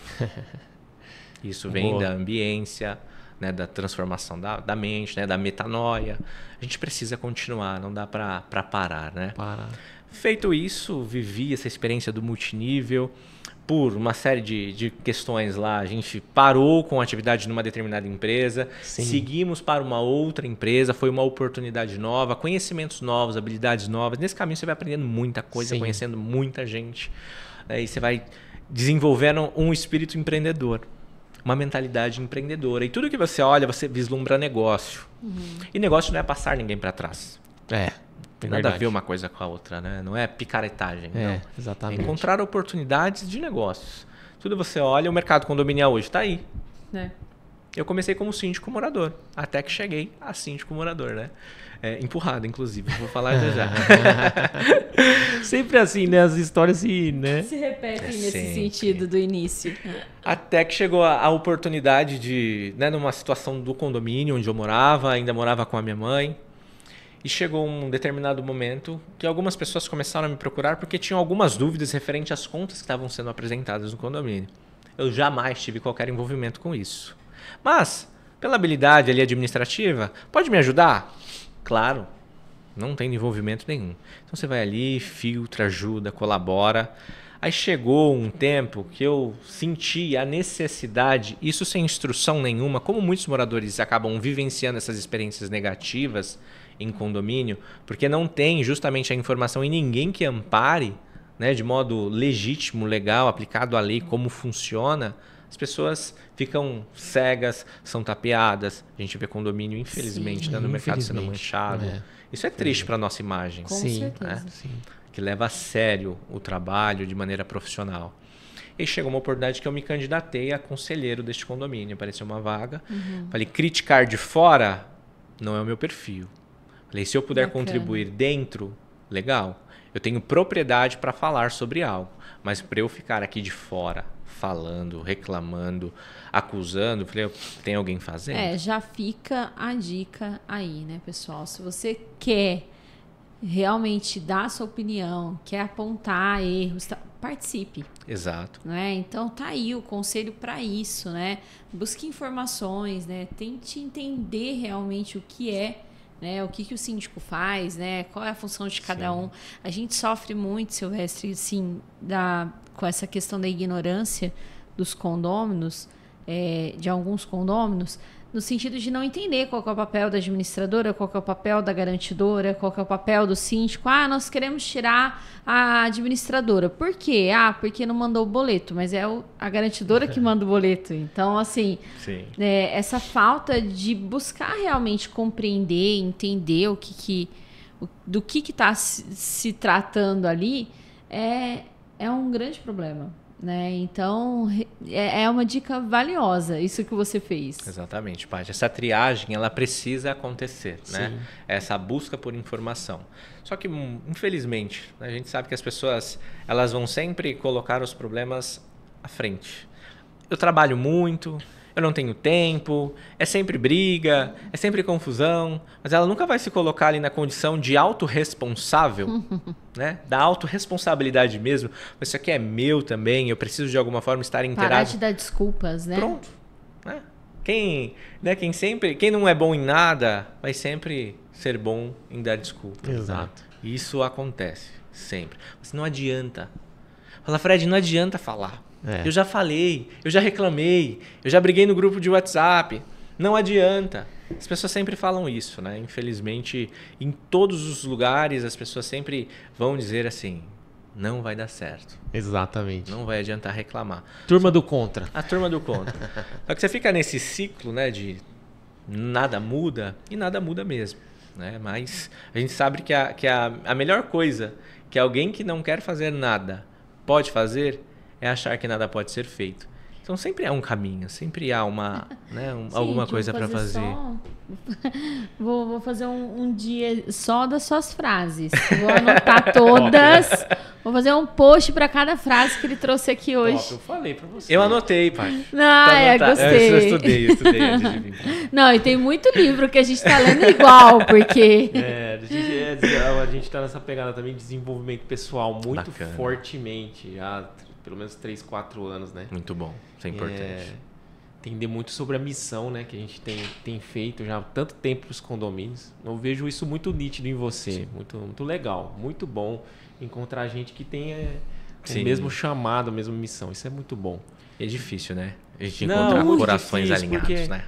Isso vem da ambiência, né, da transformação da mente, né, da metanoia. A gente precisa continuar, não dá para parar. Né? Feito isso, vivi essa experiência do multinível. Por uma série de questões lá, a gente parou com a atividade numa determinada empresa, seguimos para uma outra empresa, foi uma oportunidade nova, conhecimentos novos, habilidades novas. Nesse caminho você vai aprendendo muita coisa, conhecendo muita gente. Aí você vai desenvolvendo um espírito empreendedor, uma mentalidade empreendedora. E tudo que você olha, você vislumbra negócio. E negócio não é passar ninguém para trás. Tem nada a ver uma coisa com a outra, né? Não é picaretagem. Não. Exatamente. É encontrar oportunidades de negócios. Tudo você olha, o mercado condominial hoje está aí. É. Eu comecei como síndico morador, até que cheguei a síndico morador, né? Empurrado, inclusive, vou falar já. Sempre assim, né? As histórias se repetem nesse sempre. Sentido do início. Até que chegou a oportunidade de, né, numa situação do condomínio onde eu morava, ainda morava com a minha mãe. E chegou um determinado momento que algumas pessoas começaram a me procurar porque tinham algumas dúvidas referente às contas que estavam sendo apresentadas no condomínio. Eu jamais tive qualquer envolvimento com isso. Mas, pela habilidade ali administrativa, pode me ajudar? Claro, não tem envolvimento nenhum. Então você vai ali, filtra, ajuda, colabora. Aí chegou um tempo que eu senti a necessidade, isso sem instrução nenhuma, como muitos moradores acabam vivenciando essas experiências negativas em condomínio, porque não tem justamente a informação e ninguém que ampare, né, de modo legítimo, legal, aplicado à lei, como funciona. As pessoas ficam cegas, são tapeadas. A gente vê condomínio, infelizmente, né, no mercado sendo manchado. Isso é triste para a nossa imagem. Com certeza. Né? Que leva a sério o trabalho de maneira profissional. E chegou uma oportunidade que eu me candidatei a conselheiro deste condomínio. Apareceu uma vaga. Falei, criticar de fora não é o meu perfil. Falei, se eu puder contribuir dentro, legal. Eu tenho propriedade para falar sobre algo. Mas para eu ficar aqui de fora, falando, reclamando, acusando, falei, tem alguém fazendo? Já fica a dica aí, né, pessoal? Se você quer realmente dar a sua opinião, quer apontar erros, participe. Exato. Né? Então tá aí o conselho para isso, né? Busque informações, né? Tente entender realmente o que é, né? O que o síndico faz, né? Qual é a função de cada um. A gente sofre muito, Silvestre, assim, com essa questão da ignorância dos condôminos, de alguns condôminos, no sentido de não entender qual que é o papel da administradora, qual que é o papel da garantidora, qual que é o papel do síndico. Nós queremos tirar a administradora. Por quê? Porque não mandou o boleto, mas é a garantidora que manda o boleto. Então, assim, essa falta de buscar realmente compreender, entender do que está se tratando ali é um grande problema. Né? Então, é uma dica valiosa isso que você fez. Exatamente, Paty. Essa triagem, ela precisa acontecer, né? Essa busca por informação. Só que, infelizmente, a gente sabe que as pessoas elas vão sempre colocar os problemas à frente. Eu trabalho muito, eu não tenho tempo, é sempre briga, é sempre confusão, mas ela nunca vai se colocar ali na condição de autorresponsável, né? Da autorresponsabilidade mesmo. Isso aqui é meu também, eu preciso de alguma forma estar inteirado. Parar de dar desculpas, né? Pronto. Né? Quem não é bom em nada, vai sempre ser bom em dar desculpas. Exato. Isso acontece sempre. Mas não adianta. Fala, Fred, não adianta falar. Eu já falei, eu já reclamei, eu já briguei no grupo de WhatsApp. Não adianta. As pessoas sempre falam isso, né? Infelizmente, em todos os lugares, as pessoas sempre vão dizer assim, não vai dar certo. Exatamente. Não vai adiantar reclamar. Turma do contra. A turma do contra. Só que você fica nesse ciclo, né, de nada muda e nada muda mesmo. Né? Mas a gente sabe que a melhor coisa que alguém que não quer fazer nada pode fazer é achar que nada pode ser feito. Então sempre há um caminho, sempre há alguma coisa para fazer. Vou fazer um dia só das suas frases. Vou anotar todas. Vou fazer um post para cada frase que ele trouxe aqui hoje. Eu falei para você. Eu anotei, pai. Gostei. Eu estudei antes de vir. Não, e tem muito livro que a gente tá lendo igual, porque... A gente tá nessa pegada também de desenvolvimento pessoal muito bacana. Fortemente. Há pelo menos 3, 4 anos, né? Muito bom. Isso é importante. Entender muito sobre a missão, né, que a gente tem feito já há tanto tempo para os condomínios. Eu vejo isso muito nítido em você. Muito, muito legal. Muito bom encontrar gente que tenha o mesmo chamado, a mesma missão. Isso é muito bom. É difícil, né? A gente encontrar corações alinhados, né?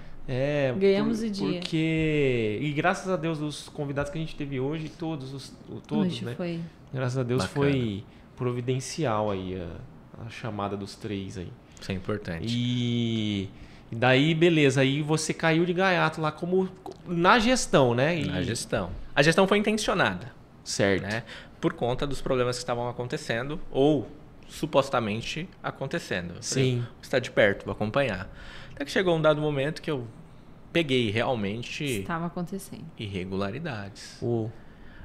Ganhamos o dia. E graças a Deus, os convidados que a gente teve hoje, todos, hoje né? Foi. Graças a Deus bacana. Foi providencial aí a chamada dos 3 aí. Isso é importante. E daí, beleza, aí você caiu de gaiato lá como na gestão, né? Na gestão. A gestão foi intencionada. Certo. Né? Por conta dos problemas que estavam acontecendo ou supostamente acontecendo. Eu falei, Sim. vou estar de perto, vou acompanhar. Até que chegou um dado momento que eu peguei realmente Estava acontecendo. irregularidades. Pô,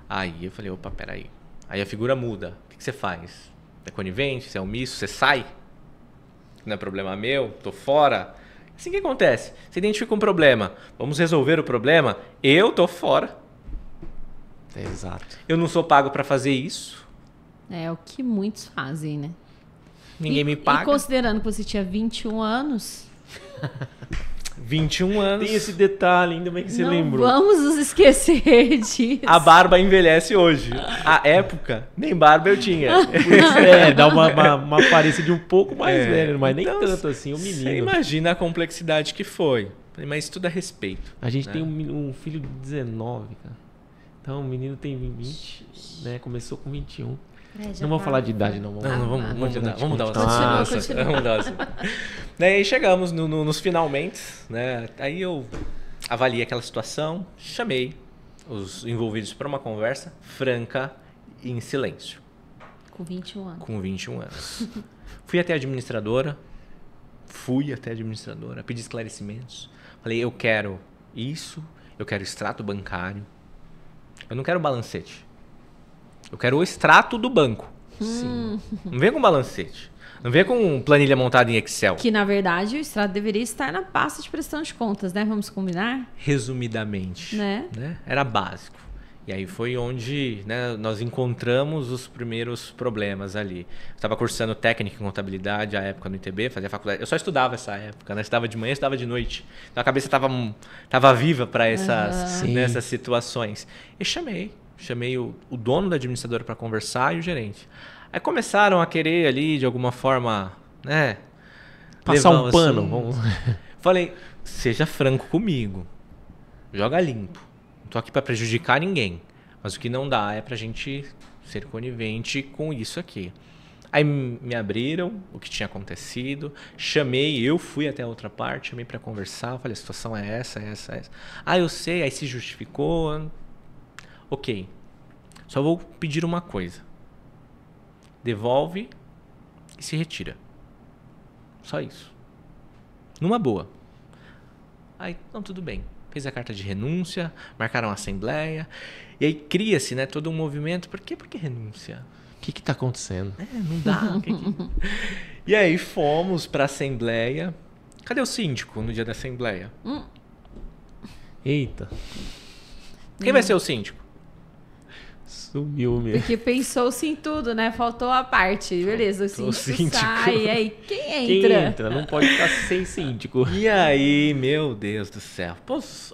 Aí eu falei, opa, peraí. Aí a figura muda. O que você faz? É conivente? Você é omisso? Você sai? Não é problema meu? Tô fora? Assim que acontece. Você identifica um problema. Vamos resolver o problema? Eu tô fora. exato. Eu não sou pago para fazer isso. É o que muitos fazem, né? Ninguém me paga. E considerando que você tinha 21 anos, 21 anos. Tem esse detalhe, ainda bem que você não lembrou. vamos nos esquecer disso. A barba envelhece hoje. A época, nem barba eu tinha. Dá uma aparência de um pouco mais velho, mas nem Então, tanto assim, o menino. Você imagina a complexidade que foi. Mas tudo a respeito. A gente né? tem um filho de 19, cara. Então o menino tem 20, né? Começou com 21. Não vou falar de idade, não. Vamos mudar o Continua, assunto. continua. Vamos mudar o assunto. Daí chegamos nos finalmente, né? Aí eu avaliei aquela situação, chamei os envolvidos para uma conversa franca e em silêncio, Com 21 anos. com 21 anos. Fui até a administradora, pedi esclarecimentos. Falei, eu quero isso, eu quero extrato bancário, eu não quero balancete. Eu quero o extrato do banco. Sim. Não vem com balancete. Não vem com planilha montada em Excel. Que, na verdade, o extrato deveria estar na pasta de prestação de contas, né? Vamos combinar? Resumidamente. Né? Era básico. E aí foi onde, né, nós encontramos os primeiros problemas ali. Estava cursando técnica em contabilidade à época no ITB, fazia faculdade. Eu só estudava essa época, né? Estudava de manhã, estudava de noite. Então a cabeça estava viva para nessas situações. E chamei o dono da administradora para conversar e o gerente. Aí começaram a querer ali, de alguma forma, né? Passar levar um o pano. assunto. Vamos... Falei, seja franco comigo. Joga limpo. Não tô aqui para prejudicar ninguém. Mas o que não dá é pra gente ser conivente com isso aqui. Aí me abriram o que tinha acontecido. Eu fui até a outra parte, chamei para conversar. Falei, a situação é essa. Ah, eu sei. Aí se justificou. Ok. Só vou pedir uma coisa. Devolve e se retira. Só isso. Numa boa. Aí, não, tudo bem. Fez a carta de renúncia, marcaram a assembleia. E aí cria-se, né, todo um movimento. Por que renúncia? O que tá acontecendo? Não dá. E aí fomos para a assembleia. Cadê o síndico no dia da assembleia? Eita, Quem vai ser o síndico? sumiu mesmo. Porque pensou-se em tudo, né? Faltou a parte. Beleza, o síndico sai. E aí, quem Quem entra? entra? Não pode ficar sem síndico. E aí, meu Deus do céu.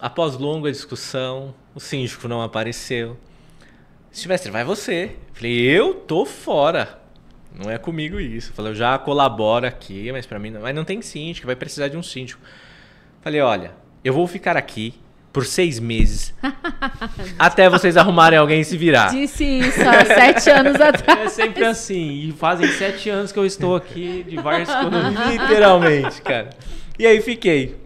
Após longa discussão, o síndico não apareceu. Silvestre, vai você. Falei, eu tô fora. Não é comigo isso. Falei, eu já colaboro aqui, mas pra mim não. Mas não tem síndico, vai precisar de um síndico. Falei, olha, eu vou ficar aqui por 6 meses até vocês arrumarem alguém e se virar. Disse isso há 7 anos atrás. É sempre assim. E fazem 7 anos que eu estou aqui de várias economias. Literalmente, cara. E aí fiquei.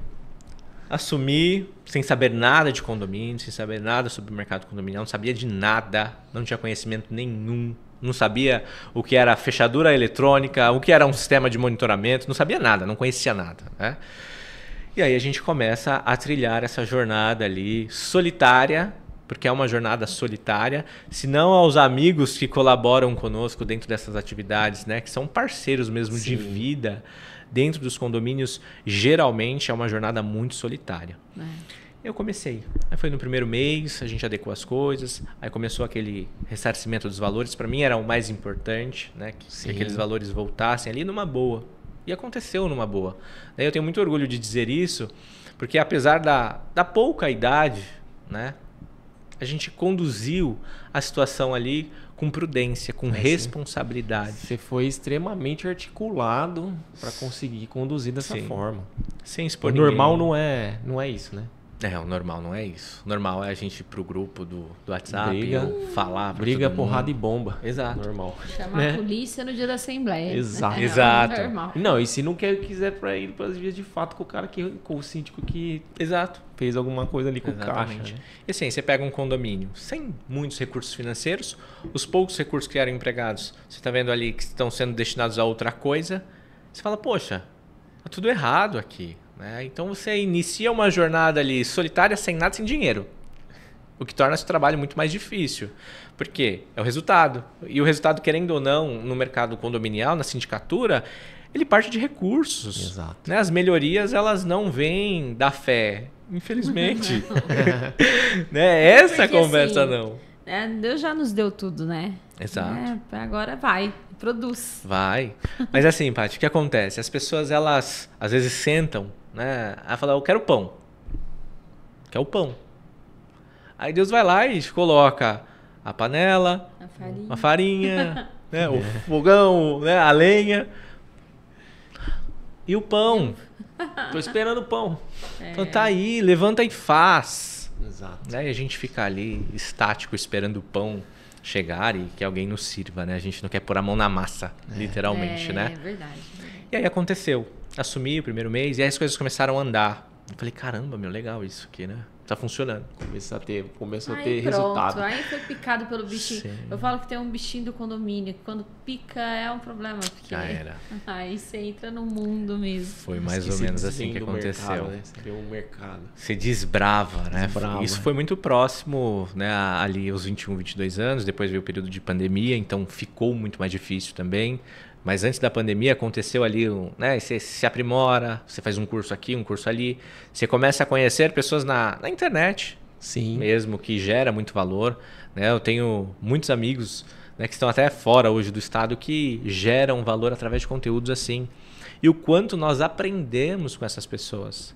Assumi, sem saber nada de condomínio, sem saber nada sobre o mercado condominial, não sabia de nada, não tinha conhecimento nenhum, não sabia o que era fechadura eletrônica, o que era um sistema de monitoramento, não sabia nada, não conhecia nada, né? E aí a gente começa a trilhar essa jornada ali, solitária, porque é uma jornada solitária, se não aos amigos que colaboram conosco dentro dessas atividades, né, que são parceiros mesmo de vida, dentro dos condomínios, geralmente é uma jornada muito solitária. Eu comecei. Aí foi no primeiro mês, a gente adequou as coisas, aí começou aquele ressarcimento dos valores, para mim era o mais importante, né, que aqueles valores voltassem ali numa boa. E aconteceu numa boa. Daí eu tenho muito orgulho de dizer isso, porque apesar da pouca idade, né, a gente conduziu a situação ali com prudência, com responsabilidade. Você foi extremamente articulado para conseguir conduzir dessa forma. Sem expor O normal não é isso, né? O normal não é isso. O normal é a gente ir pro grupo do WhatsApp, Briga. ou falar pra Briga, todo mundo. porrada e bomba. Exato. Normal. Chamar a polícia no dia da Assembleia. Exato. Exato. Normal. Não, e se não quiser pra ir para as vias de fato com o cara com o síndico que Exato. fez alguma coisa ali com o caixa. Exatamente. Né? E assim, você pega um condomínio sem muitos recursos financeiros, os poucos recursos que eram empregados, você está vendo ali que estão sendo destinados a outra coisa, você fala, poxa, tá tudo errado aqui. Né? Então você inicia uma jornada ali solitária, sem nada, sem dinheiro. O que torna esse trabalho muito mais difícil. Por quê? É o resultado. E o resultado, querendo ou não, no mercado condominial, na sindicatura, ele parte de recursos. Exato. Né? As melhorias, elas não vêm da fé. Infelizmente. Né? Essa Porque, conversa assim, não. Deus já nos deu tudo, né? Exato. Agora vai, produz. Vai. Mas assim, Paty, o que acontece? As pessoas, elas às vezes sentam, né? Aí falam, eu quero pão. Quer o pão. Aí Deus vai lá e coloca a panela, a farinha, né? O fogão, né? A lenha. E o pão. Tô esperando o pão. Então tá aí, levanta e faz. Exato. Né? E a gente fica ali estático esperando o pão chegar e que alguém nos sirva, né? A gente não quer pôr a mão na massa, literalmente, né? É verdade. E aí aconteceu. Assumi o primeiro mês e aí as coisas começaram a andar. Eu falei, caramba, meu, legal isso aqui, né? Tá funcionando. Começou a Aí ter pronto, resultado. aí foi picado pelo bichinho. Sim. Eu falo que tem um bichinho do condomínio, que quando pica é um problema. Porque Já era. aí você entra no mundo mesmo. Foi mais ou menos assim que aconteceu. Mercado, né? Você vê um mercado. Se desbrava, né? Desbrava. Isso foi muito próximo, né? Ali aos 21, 22 anos. Depois veio o período de pandemia, então ficou muito mais difícil também. Mas antes da pandemia aconteceu ali, né? Você se aprimora, você faz um curso aqui, um curso ali. Você começa a conhecer pessoas na internet. Sim. Mesmo, que gera muito valor. Né? Eu tenho muitos amigos, né, que estão até fora hoje do estado que geram valor através de conteúdos assim. E o quanto nós aprendemos com essas pessoas.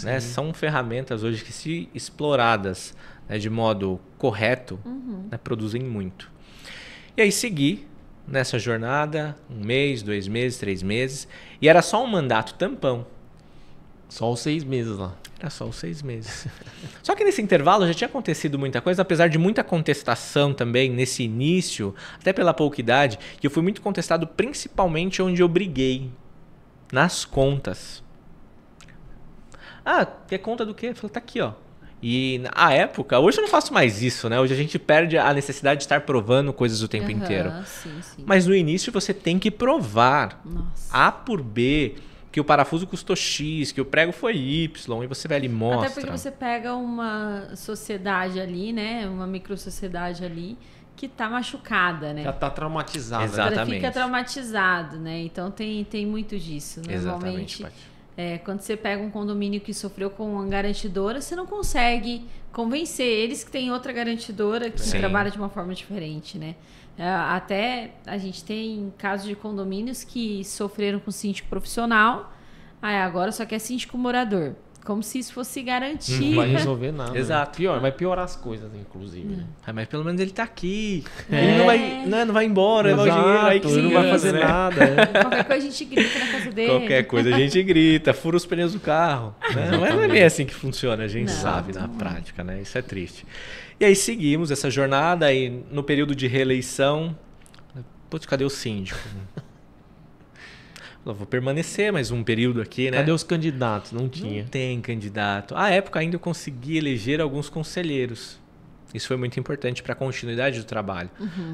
Né? São ferramentas hoje que, se exploradas, né, de modo correto, né, produzem muito. E aí segui nessa jornada 1 mês, 2 meses, 3 meses. E era só um mandato tampão. Só os 6 meses lá. Era só os 6 meses. Só que nesse intervalo já tinha acontecido muita coisa, apesar de muita contestação também nesse início, até pela pouca idade, que eu fui muito contestado principalmente onde eu briguei. Nas contas. Ah, quer conta do quê? Eu falei, tá aqui, ó. E na época, hoje eu não faço mais isso, né? Hoje a gente perde a necessidade de estar provando coisas o tempo inteiro. Sim. Mas no início você tem que provar. Nossa. A por B, que o parafuso custou X, que o prego foi Y, e você vai ali e mostra. Até porque você pega uma sociedade ali, né? Uma microsociedade ali que tá machucada, né? Já tá traumatizado. Exato. Exatamente. Fica traumatizado, né? Então tem muito disso. Exatamente, Normalmente, Paty. quando você pega um condomínio que sofreu com uma garantidora, você não consegue convencer eles que tem outra garantidora que Sim. trabalha de uma forma diferente, né? Até a gente tem casos de condomínios que sofreram com síndico profissional, agora só quer síndico morador. Como se isso fosse garantir. Não vai resolver nada. Exato. Pior, vai piorar as coisas, inclusive. Né? Mas pelo menos ele tá aqui. Ele não vai embora, Exato, levar o dinheiro aí que ele não vai fazer né? nada. Né? Qualquer coisa a gente grita na casa dele. Qualquer coisa a gente grita, fura os pneus do carro. Né? Mas não é bem assim que funciona, a gente sabe na prática, né? Isso é triste. E aí seguimos essa jornada e no período de reeleição, putz, cadê o síndico? Eu vou permanecer mais um período aqui, né? Cadê os candidatos? Não tinha. Não tem candidato. À época ainda eu consegui eleger alguns conselheiros. Isso foi muito importante para a continuidade do trabalho.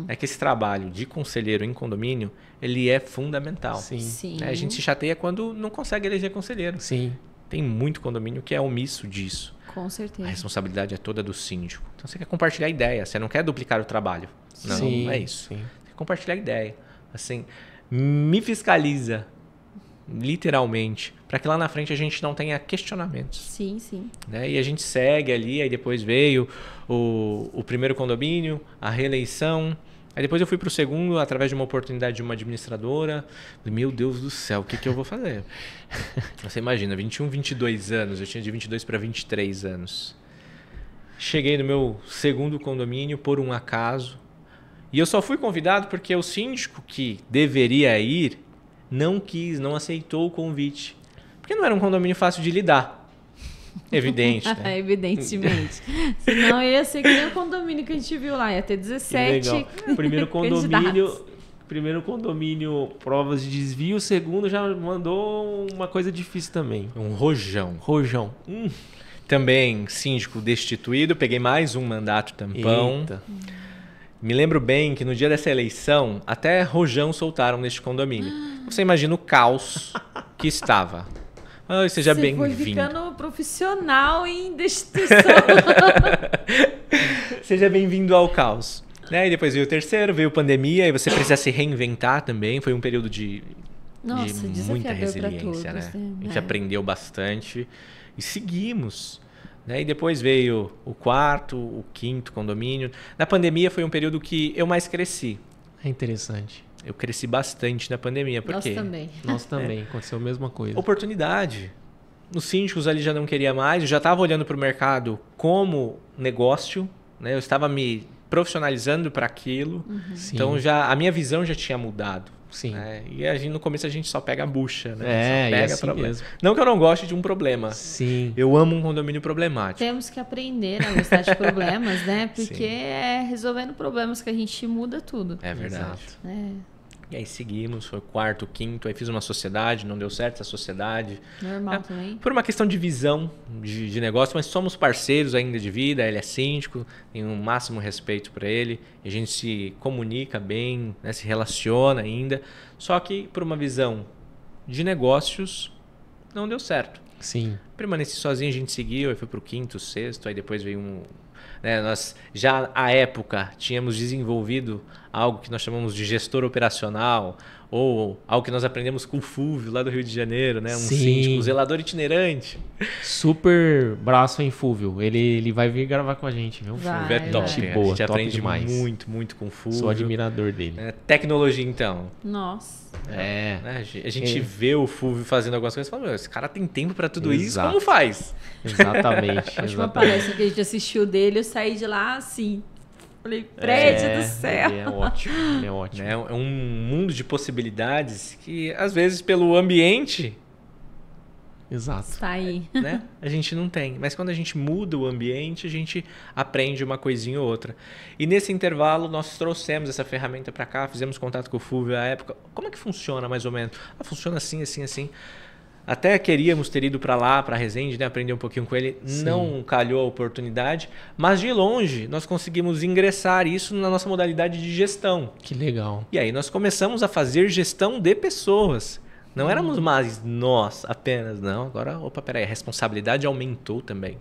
É que esse trabalho de conselheiro em condomínio, ele é fundamental. Sim. A gente se chateia quando não consegue eleger conselheiro. Sim. Tem muito condomínio que é omisso disso. Com certeza. A responsabilidade é toda do síndico. Então você quer compartilhar ideia, você não quer duplicar o trabalho. Não, Sim, é isso. sim. Você quer compartilhar ideia. Assim, me fiscaliza, literalmente, para que lá na frente a gente não tenha questionamentos. Sim. Né? E a gente segue ali, aí depois veio o primeiro condomínio, a reeleição. Aí depois eu fui para o segundo, através de uma oportunidade de uma administradora. Falei, meu Deus do céu, o que eu vou fazer? Você imagina, 21, 22 anos, eu tinha de 22 para 23 anos. Cheguei no meu segundo condomínio por um acaso. E eu só fui convidado porque o síndico que deveria ir não quis, não aceitou o convite. Porque não era um condomínio fácil de lidar. Evidente, né? Evidentemente. Senão ia ser que nem o condomínio que a gente viu lá. Ia ter 17 legal. Primeiro condomínio, provas de desvio. O segundo já mandou uma coisa difícil também. Um rojão. Rojão. Também síndico destituído. Peguei mais um mandato tampão. Eita. Me lembro bem que no dia dessa eleição, até rojão soltaram neste condomínio. Você imagina o caos que estava. Ai, seja bem-vindo. Você foi ficando profissional em destituição. Seja bem-vindo ao caos. Né? E depois veio o terceiro, veio pandemia, e você precisa se reinventar também. Foi um período de muita resiliência. Né? A gente aprendeu bastante e seguimos. Né? E depois veio o quarto, o quinto condomínio. Na pandemia foi um período que eu mais cresci. É interessante. Eu cresci bastante na pandemia. Por quê? Nós também. Aconteceu a mesma coisa. Oportunidade. Os síndicos ali já não queria mais. Eu já estava olhando para o mercado como negócio. Né? Eu estava me profissionalizando para aquilo. Então a minha visão já tinha mudado. Sim. Né? E no começo a gente só pega a bucha. Né? Só pega problema. Mesmo. Não que eu não goste de um problema. Sim. Eu amo um condomínio problemático. Temos que aprender a gostar de problemas, né? Porque é resolvendo problemas que a gente muda tudo. É verdade. E aí seguimos, foi o quarto, quinto, aí fiz uma sociedade, não deu certo essa sociedade. Normal também. Por uma questão de visão de negócio, mas somos parceiros ainda de vida, ele é síndico, tenho o máximo respeito para ele, a gente se comunica bem, né, se relaciona ainda, só que por uma visão de negócios não deu certo. Sim. Permaneci sozinho, a gente seguiu, aí foi pro quinto, sexto, aí depois veio nós já à época tínhamos desenvolvido algo que nós chamamos de gestor operacional, ou algo que nós aprendemos com o Fulvio lá do Rio de Janeiro, né? Um síndico, zelador itinerante. Super braço em Fulvio. Ele vai vir gravar com a gente, viu? Fulvio é top. Boa, a gente top aprende demais. muito com o Fulvio. Sou admirador dele. Tecnologia, então. Nossa. Né? A gente vê o Fulvio fazendo algumas coisas e fala, esse cara tem tempo para tudo isso, como faz? Exatamente. A última palestra que a gente assistiu dele, eu saí de lá assim. Falei, prédio do céu. Ele é ótimo, É um mundo de possibilidades que, às vezes, pelo ambiente... Exato. Está aí. Né? A gente não tem. Mas quando a gente muda o ambiente, a gente aprende uma coisinha ou outra. E nesse intervalo, nós trouxemos essa ferramenta para cá, fizemos contato com o Fulvio à época. Como é que funciona, mais ou menos? Funciona assim, assim, assim. Até queríamos ter ido para lá, para Resende, né? Aprender um pouquinho com ele. Sim. Não calhou a oportunidade, mas de longe nós conseguimos ingressar isso na nossa modalidade de gestão. Que legal. E aí nós começamos a fazer gestão de pessoas. Não éramos mais nós apenas, não. Agora, peraí, a responsabilidade aumentou também.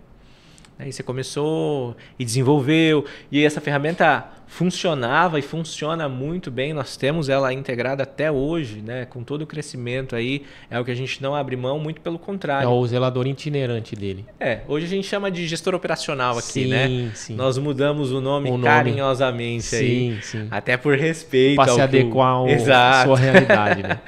Aí você começou e desenvolveu, e essa ferramenta funcionava e funciona muito bem. Nós temos ela integrada até hoje, né? Com todo o crescimento aí, é o que a gente não abre mão, muito pelo contrário. É o zelador itinerante dele. Hoje a gente chama de gestor operacional aqui, né? Sim. Nós mudamos o nome carinhosamente aí, até por respeito para se adequar à sua realidade, né?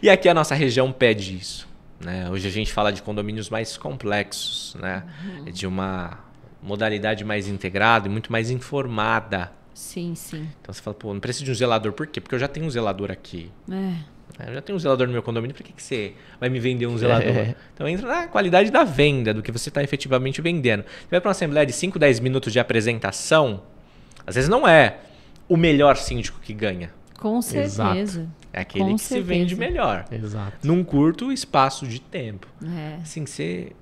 E aqui a nossa região pede isso. Né? Hoje a gente fala de condomínios mais complexos, né? De uma modalidade mais integrada e muito mais informada. Sim. Então você fala, não preciso de um zelador. Por quê? Porque eu já tenho um zelador aqui. Eu já tenho um zelador no meu condomínio, por que você vai me vender um zelador? Então entra na qualidade da venda, do que você está efetivamente vendendo. Você vai para uma assembleia de 5, 10 minutos de apresentação, às vezes não é o melhor síndico que ganha. Com certeza. Exato. É aquele que se vende melhor. Exato. Num curto espaço de tempo. Assim, você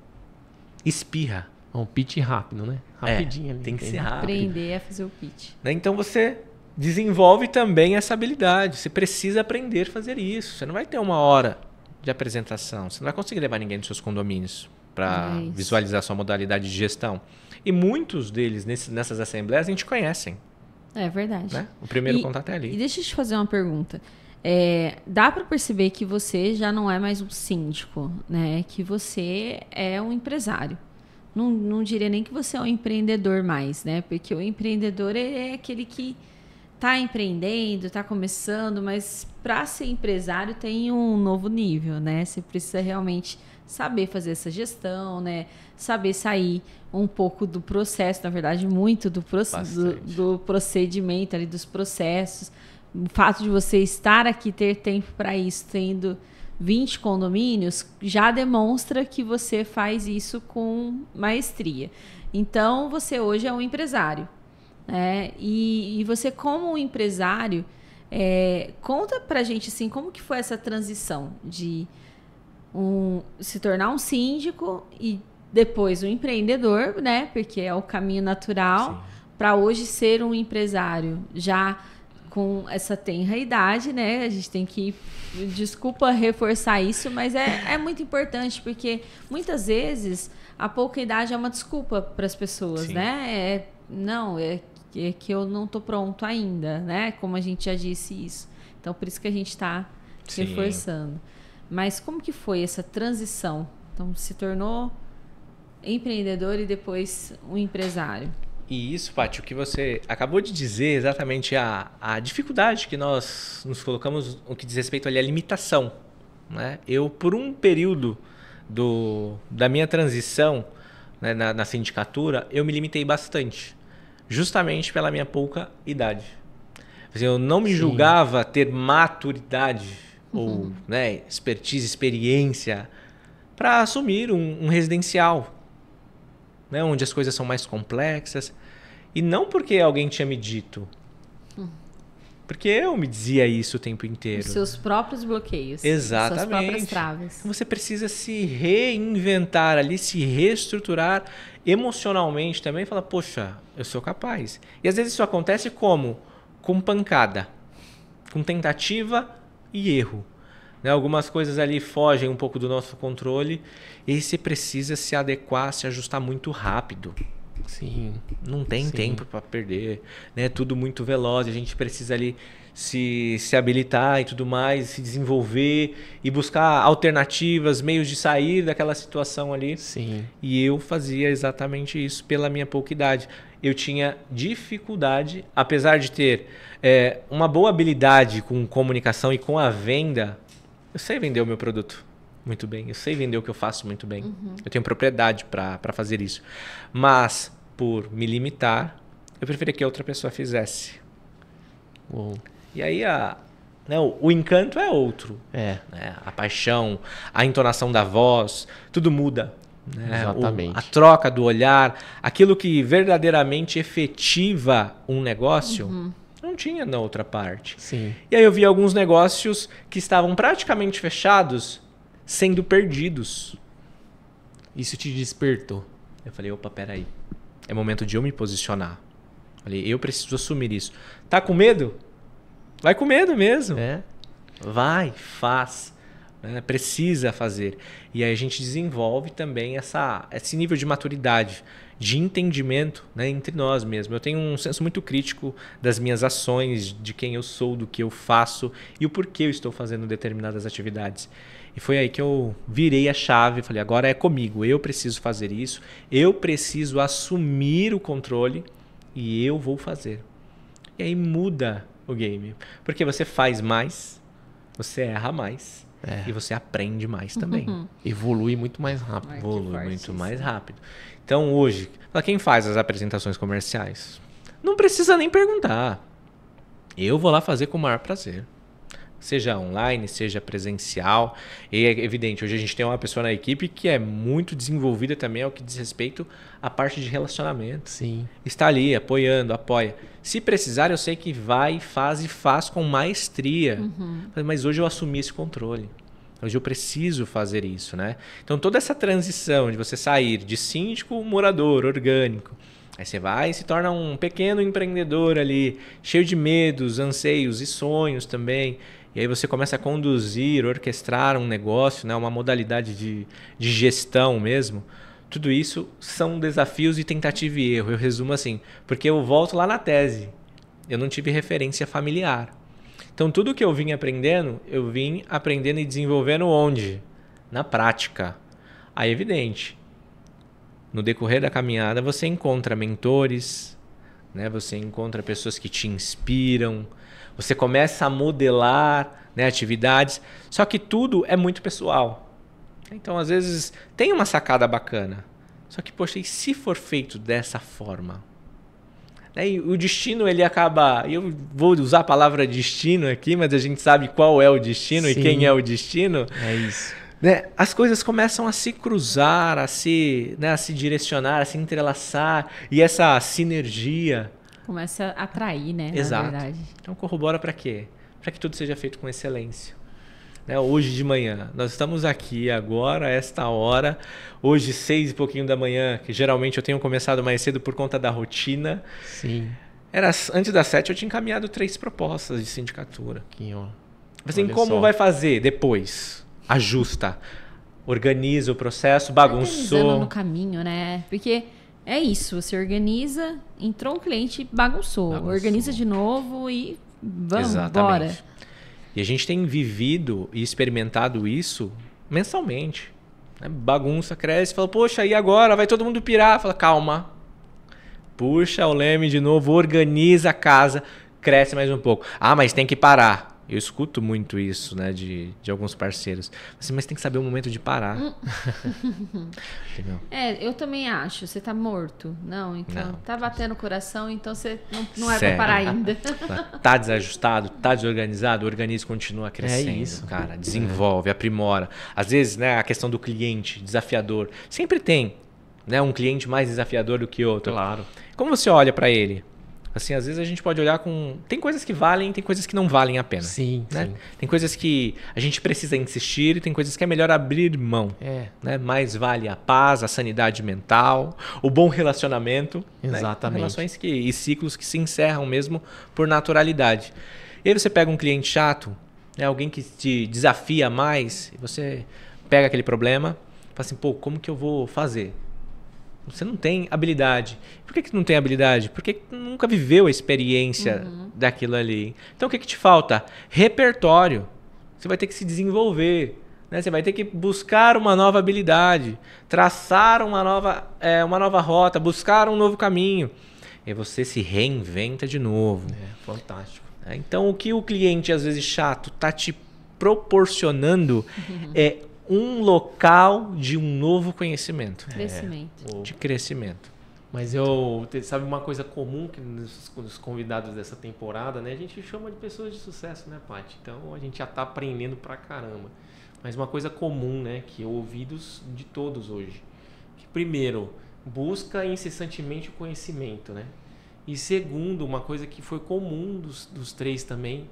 espirra. Um pitch rápido, né? Rapidinho ali. Tem que ser rápido. Aprender a fazer o pitch. Então você desenvolve também essa habilidade. Você precisa aprender a fazer isso. Você não vai ter uma hora de apresentação. Você não vai conseguir levar ninguém dos seus condomínios para visualizar a sua modalidade de gestão. E muitos deles nessas assembleias a gente conhecem. É verdade. Né? O primeiro contato é ali. E deixa eu te fazer uma pergunta. Dá para perceber que você já não é mais um síndico, né? Que você é um empresário. Não diria nem que você é um empreendedor mais, né? Porque o empreendedor é aquele que está empreendendo, está começando, mas para ser empresário tem um novo nível, né? Você precisa realmente saber fazer essa gestão, né? Saber sair um pouco do processo, na verdade, muito do procedimento ali, dos processos. O fato de você estar aqui, ter tempo para isso, tendo 20 condomínios, já demonstra que você faz isso com maestria. Então, você hoje é um empresário, né? E você, como um empresário, conta pra gente, assim, como que foi essa transição de se tornar um síndico e depois um empreendedor, né? Porque é o caminho natural para hoje ser um empresário já com essa tenra idade, né? A gente tem que, desculpa reforçar isso, mas é muito importante, porque muitas vezes a pouca idade é uma desculpa para as pessoas, né? É que eu não tô pronto ainda, né? Como a gente já disse isso. Então, por isso que a gente está reforçando. Mas como que foi essa transição? Então, se tornou empreendedor e depois um empresário. E isso, Paty, o que você acabou de dizer, exatamente a dificuldade que nós nos colocamos no que diz respeito ali à limitação, né? Eu, por um período da minha transição, né, na sindicatura, eu me limitei bastante, justamente pela minha pouca idade. Eu não me julgava ter maturidade ou, né, expertise, experiência para assumir um residencial, né, onde as coisas são mais complexas. E não porque alguém tinha me dito, porque eu me dizia isso o tempo inteiro. Os seus próprios bloqueios. Exatamente. Suas próprias traves. Você precisa se reinventar ali, se reestruturar emocionalmente também e falar, poxa, eu sou capaz. E às vezes isso acontece como? Com pancada, com tentativa e erro. Né? Algumas coisas ali fogem um pouco do nosso controle e aí você precisa se adequar, se ajustar muito rápido. Sim. Não tem tempo para perder, né? Tudo muito veloz, a gente precisa ali se habilitar e tudo mais, se desenvolver e buscar alternativas, meios de sair daquela situação ali. Sim. E eu fazia exatamente isso pela minha pouca idade. Eu tinha dificuldade, apesar de ter uma boa habilidade com comunicação e com a venda, eu sei vender o meu produto muito bem, eu sei vender o que eu faço muito bem. Eu tenho propriedade para fazer isso. Mas, por me limitar, eu preferia que outra pessoa fizesse. Uou. E aí o encanto é outro. É. Né? A paixão, a entonação da voz, tudo muda. Né? Exatamente. A troca do olhar, aquilo que verdadeiramente efetiva um negócio, não tinha na outra parte. Sim. E aí eu vi alguns negócios que estavam praticamente fechados sendo perdidos. Isso te despertou. Eu falei, opa, peraí. É momento de eu me posicionar. Falei, eu preciso assumir isso. Tá com medo? Vai com medo mesmo. É. Vai, faz. Né? Precisa fazer. E aí a gente desenvolve também esse nível de maturidade, de entendimento, né, entre nós mesmos. Eu tenho um senso muito crítico das minhas ações, de quem eu sou, do que eu faço e o porquê eu estou fazendo determinadas atividades. E foi aí que eu virei a chave, falei, agora é comigo, eu preciso fazer isso, eu preciso assumir o controle e eu vou fazer. E aí muda o game, porque você faz mais, você erra mais e você aprende mais também. Evolui muito mais rápido. Evolui muito mais rápido. Então hoje, quem faz as apresentações comerciais? Não precisa nem perguntar. Eu vou lá fazer com o maior prazer. Seja online, seja presencial. E é evidente, hoje a gente tem uma pessoa na equipe que é muito desenvolvida também ao que diz respeito à parte de relacionamento. Sim. Está ali, apoiando, apoia. Se precisar, eu sei que vai, faz e faz com maestria. Mas hoje eu assumi esse controle. Hoje eu preciso fazer isso, né? Então toda essa transição de você sair de síndico, morador, orgânico. Aí você vai e se torna um pequeno empreendedor ali, cheio de medos, anseios e sonhos também. E aí você começa a conduzir, orquestrar um negócio, né? Uma modalidade de gestão mesmo. Tudo isso são desafios e tentativa e erro. Eu resumo assim, porque eu volto lá na tese. Eu não tive referência familiar. Então tudo que eu vim aprendendo e desenvolvendo onde? Na prática. Aí é evidente. No decorrer da caminhada você encontra mentores, né? Você encontra pessoas que te inspiram, você começa a modelar, né, atividades, só que tudo é muito pessoal. Então às vezes tem uma sacada bacana, só que poxa, e se for feito dessa forma? E o destino, ele acaba... Eu vou usar a palavra destino aqui, mas a gente sabe qual é o destino e quem é o destino. É isso. Né? As coisas começam a se cruzar, a se direcionar, a se entrelaçar. E essa sinergia... Começa a atrair, né? Exato. Na verdade. Então corrobora para quê? Para que tudo seja feito com excelência. Né? Hoje de manhã, nós estamos aqui agora, a esta hora, hoje 6 e pouquinho da manhã, que geralmente eu tenho começado mais cedo por conta da rotina. Sim. Antes das 7 eu tinha encaminhado 3 propostas de sindicatura. Aqui, ó. Assim, Olha como só. vai fazer depois? Ajusta, organiza o processo, bagunçou. Organizando no caminho, né? Porque é isso, você organiza, entrou um cliente, bagunçou. Organiza de novo e vamos, bora. E a gente tem vivido e experimentado isso mensalmente. Né? Bagunça, cresce, fala, poxa, e agora? Vai todo mundo pirar. Fala, calma. Puxa o leme de novo, organiza a casa, cresce mais um pouco. Ah, mas tem que parar. Eu escuto muito isso, né, de alguns parceiros. Assim, mas tem que saber o momento de parar. Eu também acho. Você tá morto. Não, então. Não. Tá batendo o coração, então você não é pra parar ainda. Tá desajustado, tá desorganizado, o organismo continua crescendo, isso. cara. Desenvolve, aprimora. Às vezes, né, a questão do cliente, desafiador. Sempre tem, né, um cliente mais desafiador do que outro. Claro. Como você olha para ele? Assim, às vezes a gente pode olhar com... Tem coisas que valem, tem coisas que não valem a pena. Sim, né? sim. Tem coisas que a gente precisa insistir e tem coisas que é melhor abrir mão. Né? Mais vale a paz, a sanidade mental, o bom relacionamento. Exatamente. Né? Relações e ciclos que se encerram mesmo por naturalidade. E aí você pega um cliente chato, né? Alguém que te desafia mais, e você pega aquele problema e fala assim, pô, como que eu vou fazer? Você não tem habilidade. Por que não tem habilidade? Porque nunca viveu a experiência daquilo ali. Então o que te falta? Repertório. Você vai ter que se desenvolver. Né? Você vai ter que buscar uma nova habilidade. Traçar uma nova rota. Buscar um novo caminho. E você se reinventa de novo. Fantástico. Então o que o cliente, às vezes chato, está te proporcionando é um local de um novo conhecimento. Crescimento. De crescimento. Mas sabe uma coisa comum que nos convidados dessa temporada, né? A gente chama de pessoas de sucesso, né, Paty? Então a gente já tá aprendendo pra caramba. Mas uma coisa comum, né, que eu ouvi de todos hoje. Que primeiro, busca incessantemente o conhecimento, né? E segundo, uma coisa que foi comum dos três também,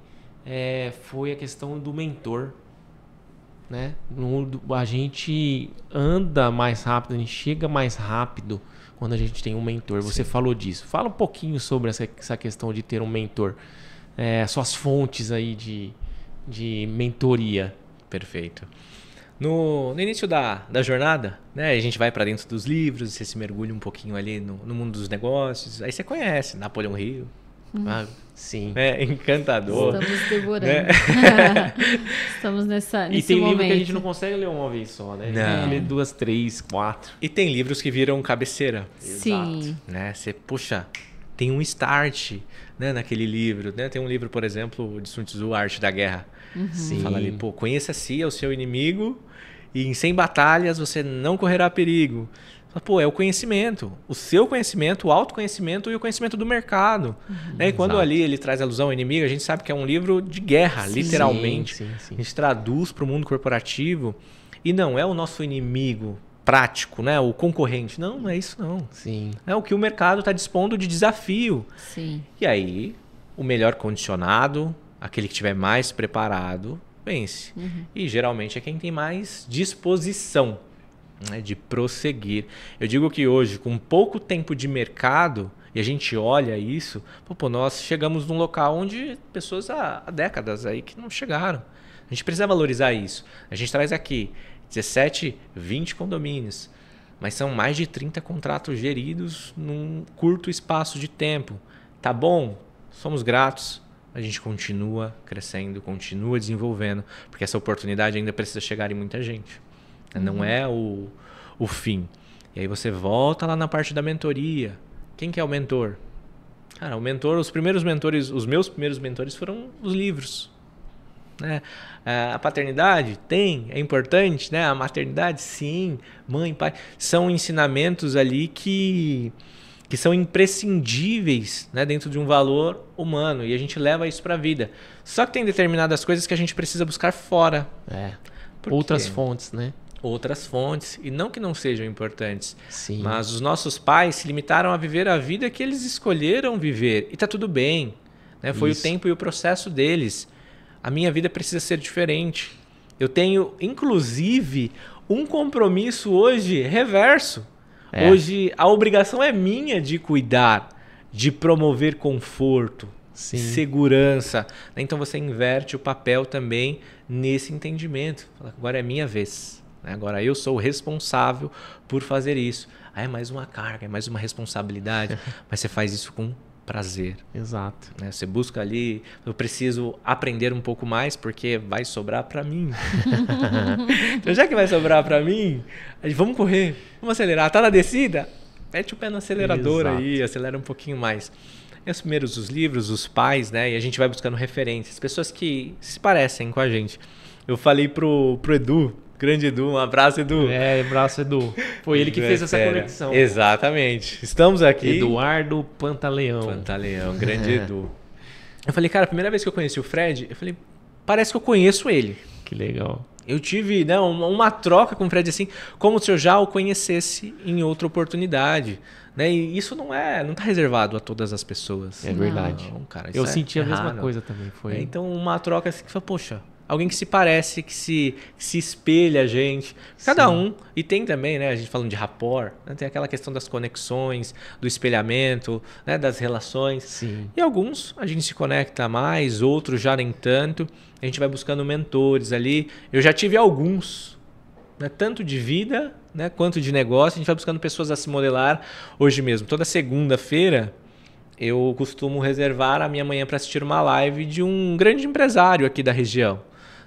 foi a questão do mentor. Né? A gente anda mais rápido, a gente chega mais rápido quando a gente tem um mentor. Você falou disso. Fala um pouquinho sobre essa questão de ter um mentor. Suas fontes aí de mentoria. Perfeito. No início da jornada, né, a gente vai para dentro dos livros, você se mergulha um pouquinho ali no mundo dos negócios. Aí você conhece Napoleão Hill. Sim. Encantador. Estamos devorando. Né? Estamos nesse E tem momento. livro que a gente não consegue ler uma vez só, né? Não. Tem que ler 2, 3, 4. E tem livros que viram cabeceira. Sim. Né? Você, puxa, tem um start, né, naquele livro. Né? Tem um livro, por exemplo, de Sun Tzu, A Arte da Guerra. Sim. Fala ali, pô, conheça-se ao seu inimigo e em 100 batalhas você não correrá perigo. Pô, é o conhecimento, o seu conhecimento, o autoconhecimento e o conhecimento do mercado. Né? E quando ali ele traz alusão ao inimigo, a gente sabe que é um livro de guerra, literalmente. Sim. A gente traduz para o mundo corporativo e não é o nosso inimigo prático, né? O concorrente. Não é isso não. Sim. É o que o mercado está dispondo de desafio. Sim. E aí, o melhor condicionado, aquele que estiver mais preparado, vence. E geralmente é quem tem mais disposição, né, de prosseguir. Eu digo que hoje, com pouco tempo de mercado, e a gente olha isso, nós chegamos num local onde pessoas há décadas aí que não chegaram. A gente precisa valorizar isso. A gente traz aqui 17, 20 condomínios, mas são mais de 30 contratos geridos num curto espaço de tempo. Tá bom? Somos gratos. A gente continua crescendo, continua desenvolvendo, porque essa oportunidade ainda precisa chegar em muita gente. Não é o fim. E aí você volta lá na parte da mentoria. Quem que é o mentor? Cara, o mentor, os meus primeiros mentores foram os livros. Né? A paternidade é importante, né? A maternidade, sim. Mãe, pai, são ensinamentos ali que que são imprescindíveis, né, dentro de um valor humano, e a gente leva isso para a vida. Só que tem determinadas coisas que a gente precisa buscar fora. Por Outras quê? fontes, né? Outras fontes, e não que não sejam importantes, Sim. mas os nossos pais se limitaram a viver a vida que eles escolheram viver, e tá tudo bem, né? Foi Isso. o tempo e o processo deles. A minha vida precisa ser diferente. Eu tenho, inclusive, um compromisso hoje reverso. Hoje a obrigação é minha de cuidar, de promover conforto, Sim. segurança. Então você inverte o papel também nesse entendimento. Agora é minha vez. Agora eu sou o responsável por fazer isso. Aí é mais uma carga, é mais uma responsabilidade, mas você faz isso com prazer. Exato. Né? Você busca ali, eu preciso aprender um pouco mais porque vai sobrar para mim. Então já que vai sobrar para mim, vamos correr, vamos acelerar. Tá na descida? Mete o pé no acelerador. Exato. Aí, acelera um pouquinho mais. E os primeiros, os livros, os pais, né? E a gente vai buscando referências, pessoas que se parecem com a gente. Eu falei pro Edu, grande Edu, um abraço, Edu. Abraço, Edu. Foi ele que fez essa conexão. Exatamente. Estamos aqui. Eduardo Pantaleão. Pantaleão, grande Edu. Eu falei, cara, a primeira vez que eu conheci o Fred, eu falei, parece que eu conheço ele. Que legal. Eu tive, né, uma troca com o Fred assim, como se eu já o conhecesse em outra oportunidade. Né? E isso não tá reservado a todas as pessoas. É verdade. Não, cara, eu senti a mesma raro. coisa também. Foi. Então, uma troca assim que fala, poxa, alguém que se parece, que se espelha a gente. Cada um. E tem também, né? A gente falando de rapport, né, tem aquela questão das conexões, do espelhamento, né, das relações. Sim. E alguns a gente se conecta mais, outros já nem tanto. A gente vai buscando mentores ali. Eu já tive alguns, né, tanto de vida, né, quanto de negócio. A gente vai buscando pessoas a se modelar. Hoje mesmo, toda segunda-feira, eu costumo reservar a minha manhã para assistir uma live de um grande empresário aqui da região.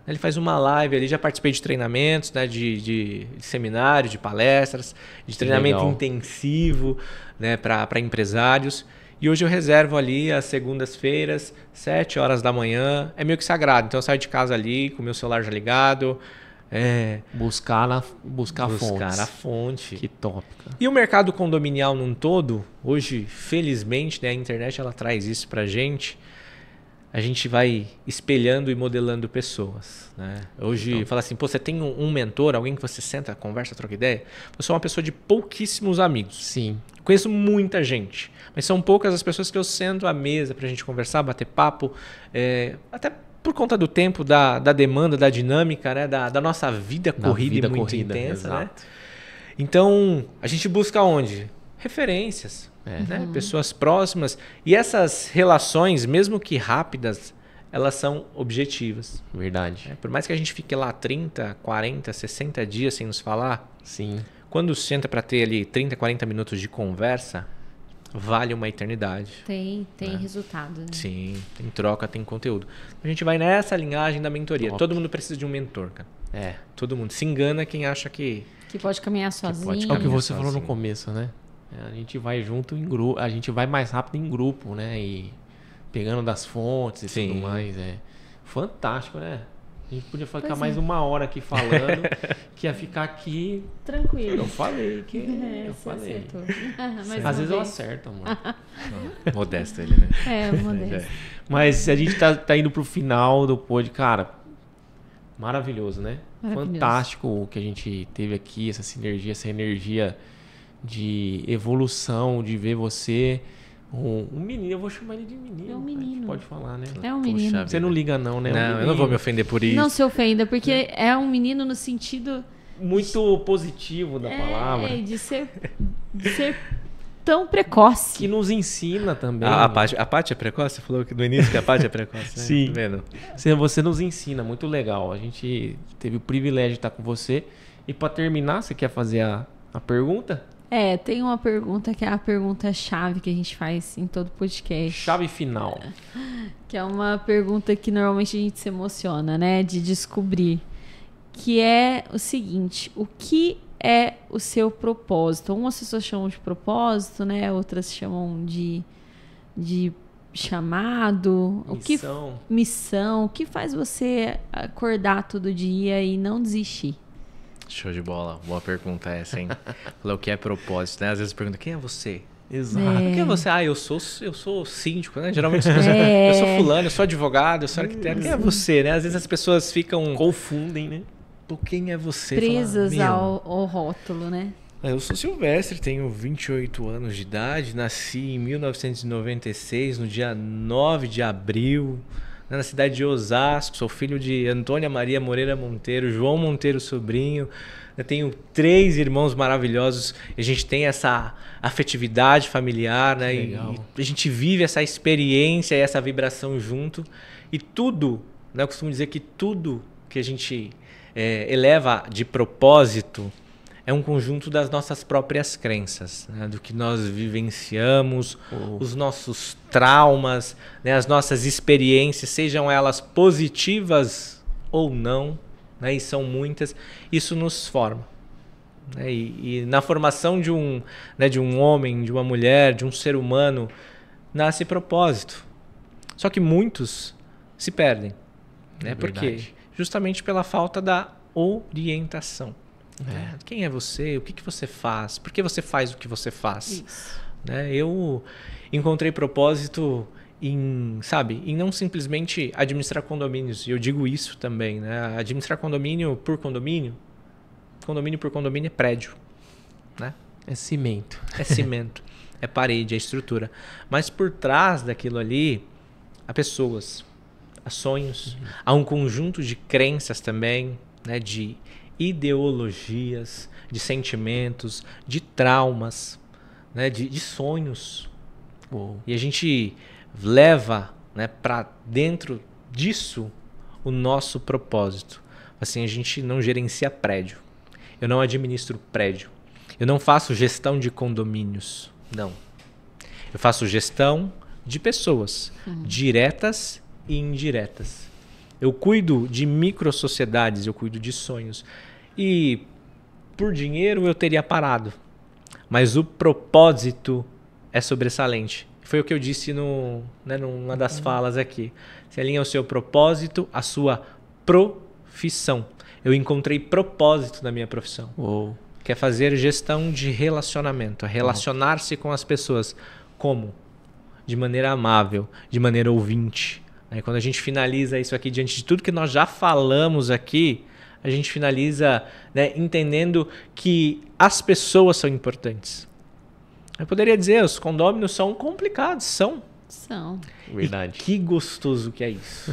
Ele faz uma live ali, já participei de treinamentos, né, de seminário, de palestras, de treinamento intensivo, né, para empresários. E hoje eu reservo ali as segundas-feiras, 7 horas da manhã. É meio que sagrado. Então eu saio de casa ali com o meu celular já ligado. Buscar a fonte. Que top. Cara. E o mercado condominial num todo, hoje, felizmente, né, a internet ela traz isso pra gente. A gente vai espelhando e modelando pessoas. Né? Hoje, fala assim, pô, você tem um mentor, alguém que você senta, conversa, troca ideia? Eu sou uma pessoa de pouquíssimos amigos. Sim. Conheço muita gente, mas são poucas as pessoas que eu sento à mesa pra gente conversar, bater papo, até por conta do tempo, da demanda, da dinâmica, né? da nossa vida corrida e muito intensa. Exato. Né? Então, a gente busca onde? Referências. Né? Pessoas próximas. E essas relações, mesmo que rápidas, elas são objetivas. Verdade. Por mais que a gente fique lá 30, 40, 60 dias sem nos falar, sim. Quando senta para ter ali 30, 40 minutos de conversa, vale uma eternidade. Tem resultado. Né? Sim, tem troca, tem conteúdo. A gente vai nessa linhagem da mentoria. Top. Todo mundo precisa de um mentor, cara. Todo mundo. Se engana quem acha que pode caminhar sozinho. É o que você falou no começo, né? A gente vai junto em grupo, a gente vai mais rápido em grupo, né? E pegando das fontes e tudo mais. É fantástico, né? A gente podia ficar mais uma hora aqui falando, que ia ficar aqui tranquilo. Eu falei que eu falei. Às vezes eu acerto, amor. Modesto ele, né? Modesto. Mas a gente tá indo pro final do pod, cara. Maravilhoso, né? Fantástico o que a gente teve aqui, essa sinergia, essa energia de evolução, de ver você um menino, eu vou chamar ele de menino. É um menino. Pode falar, né? É um menino. Poxa, você não liga não, né? Não, eu não vou me ofender por isso. Não se ofenda, porque é um menino no sentido muito positivo da palavra. De ser tão precoce. Que nos ensina também. A Paty é precoce? Você falou que no início que a Paty é precoce, né? Sim. Tá vendo? Você nos ensina, muito legal. A gente teve o privilégio de estar com você. E para terminar, você quer fazer a pergunta? Tem uma pergunta que é a pergunta-chave que a gente faz em todo podcast. Chave final. Que é uma pergunta que normalmente a gente se emociona, né? De descobrir. Que é o seguinte, o que é o seu propósito? Umas pessoas chamam de propósito, né? Outras chamam de chamado. Missão. O que faz você acordar todo dia e não desistir? Show de bola. Boa pergunta essa, hein? Falou o que é propósito, né? Às vezes pergunta, quem é você? Exato. Quem é você? Eu sou síndico, né? Geralmente as pessoas, eu sou fulano, eu sou advogado, eu sou arquiteto. Quem é você, né? Às vezes as pessoas ficam... Confundem, né? Quem é você? Presas Fala, ao rótulo, né? Eu sou Silvestre, tenho 28 anos de idade, nasci em 1996, no dia 9 de abril, na cidade de Osasco. Sou filho de Antônia Maria Moreira Monteiro, João Monteiro sobrinho. Eu tenho 3 irmãos maravilhosos. A gente tem essa afetividade familiar, né? E a gente vive essa experiência e essa vibração junto. E tudo, né? Eu costumo dizer que tudo que a gente eleva de propósito é um conjunto das nossas próprias crenças, né? Do que nós vivenciamos, os nossos traumas, né? As nossas experiências, sejam elas positivas ou não, né? E são muitas, isso nos forma. Né? E na formação de um homem, de uma mulher, de um ser humano, nasce propósito. Só que muitos se perdem. Né? Por quê? Justamente pela falta da orientação. Quem é você? O que você faz? Por que você faz o que você faz? Né? Eu encontrei propósito em não simplesmente administrar condomínios. E eu digo isso também. Né? Administrar condomínio por condomínio é prédio. Né? É cimento. É cimento. É parede, é estrutura. Mas por trás daquilo ali, há pessoas, há sonhos, há um conjunto de crenças também, né? De ideologias, de sentimentos, de traumas, né? De sonhos. E a gente leva, né, para dentro disso o nosso propósito. Assim, a gente não gerencia prédio. Eu não administro prédio. Eu não faço gestão de condomínios. Não. Eu faço gestão de pessoas, diretas e indiretas. Eu cuido de microsociedades, eu cuido de sonhos. E por dinheiro eu teria parado. Mas o propósito é sobressalente. Foi o que eu disse numa das falas aqui. Se alinha o seu propósito, a sua profissão. Eu encontrei propósito na minha profissão. Que é fazer gestão de relacionamento. Relacionar-se com as pessoas. Como? De maneira amável, de maneira ouvinte. Aí, quando a gente finaliza isso aqui, diante de tudo que nós já falamos aqui, a gente finaliza, né, entendendo que as pessoas são importantes. Eu poderia dizer, os condôminos são complicados, são. Verdade. E que gostoso que é isso.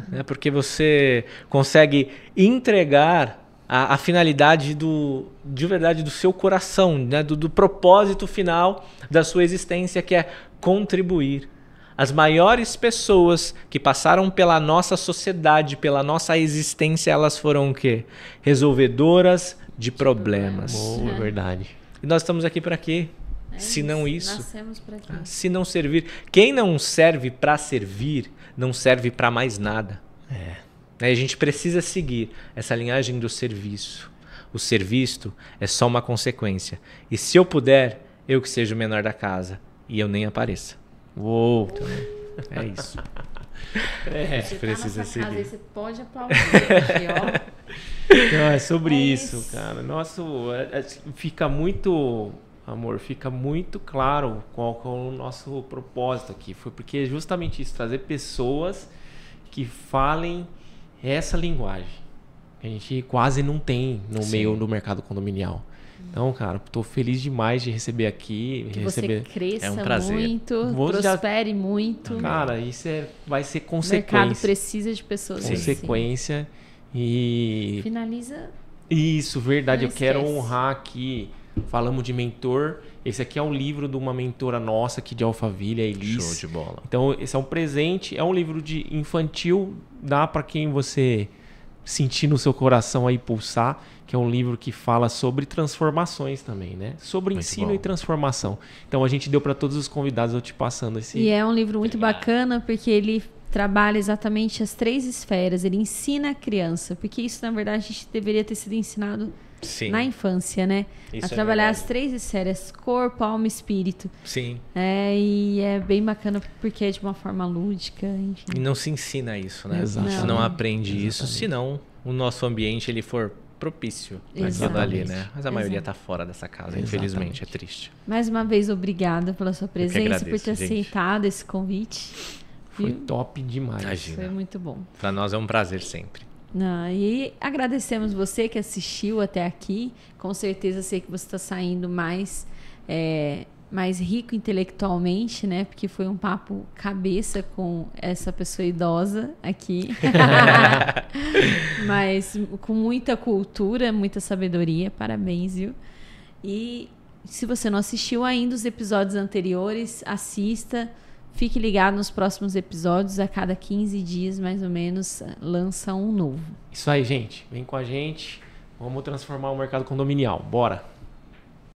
Né? Porque você consegue entregar a finalidade de verdade do seu coração, né? do propósito final da sua existência, que é contribuir. As maiores pessoas que passaram pela nossa sociedade, pela nossa existência, elas foram o quê? Resolvedoras de problemas. É verdade. E nós estamos aqui para quê? Se não isso. Nascemos para quê? Se não servir. Quem não serve para servir, não serve para mais nada. A gente precisa seguir essa linhagem do serviço. O serviço é só uma consequência. E se eu puder, eu que seja o menor da casa. E eu nem apareça. Então, é isso. Você precisa tá seguir. casa aí, você pode aplaudir aqui, ó. Não, é sobre isso, cara. Nossa, fica muito... Amor, fica muito claro qual é o nosso propósito aqui. Foi porque justamente isso, trazer pessoas que falem essa linguagem que a gente quase não tem no meio do mercado condominial. Então, cara, tô feliz demais de receber aqui. Que você cresça muito, prospere muito. Cara, isso vai ser consequência. O mercado precisa de pessoas consequência assim. E... Finaliza. Isso, verdade. Não eu quero esquece. honrar aqui. Falamos de mentor. Esse aqui é um livro de uma mentora nossa aqui de Alphaville, a Elis. Show de bola. Então, esse é um presente. É um livro de infantil. Dá para quem você sentir no seu coração aí pulsar. Que é um livro que fala sobre transformações também, né? Sobre ensino e transformação. Então, a gente deu para todos os convidados, eu te passando esse... E é um livro muito bacana, porque ele trabalha exatamente as 3 esferas. Ele ensina a criança, porque isso, na verdade, a gente deveria ter sido ensinado na infância, né? Isso a trabalhar verdade. as 3 esferas, corpo, alma e espírito. Sim. E é bem bacana porque é de uma forma lúdica, enfim. E não se ensina isso, né? Exato. A gente não aprende isso, senão o nosso ambiente ele for propício Exatamente. aquilo ali, né? Mas a maioria Exato. tá fora dessa casa, Exatamente. infelizmente, é triste. Mais uma vez, obrigada pela sua presença, agradeço, por ter gente. aceitado esse convite. Foi Viu? top demais. Imagina. Foi muito bom. Pra nós é um prazer sempre. Não, e agradecemos você que assistiu até aqui. Com certeza sei que você está saindo mais rico intelectualmente, né? Porque foi um papo cabeça com essa pessoa idosa aqui. Mas com muita cultura, muita sabedoria. Parabéns, viu? E se você não assistiu ainda os episódios anteriores, assista. Fique ligado nos próximos episódios. A cada 15 dias, mais ou menos, lança um novo. Isso aí, gente. Vem com a gente. Vamos transformar o mercado condominial. Bora!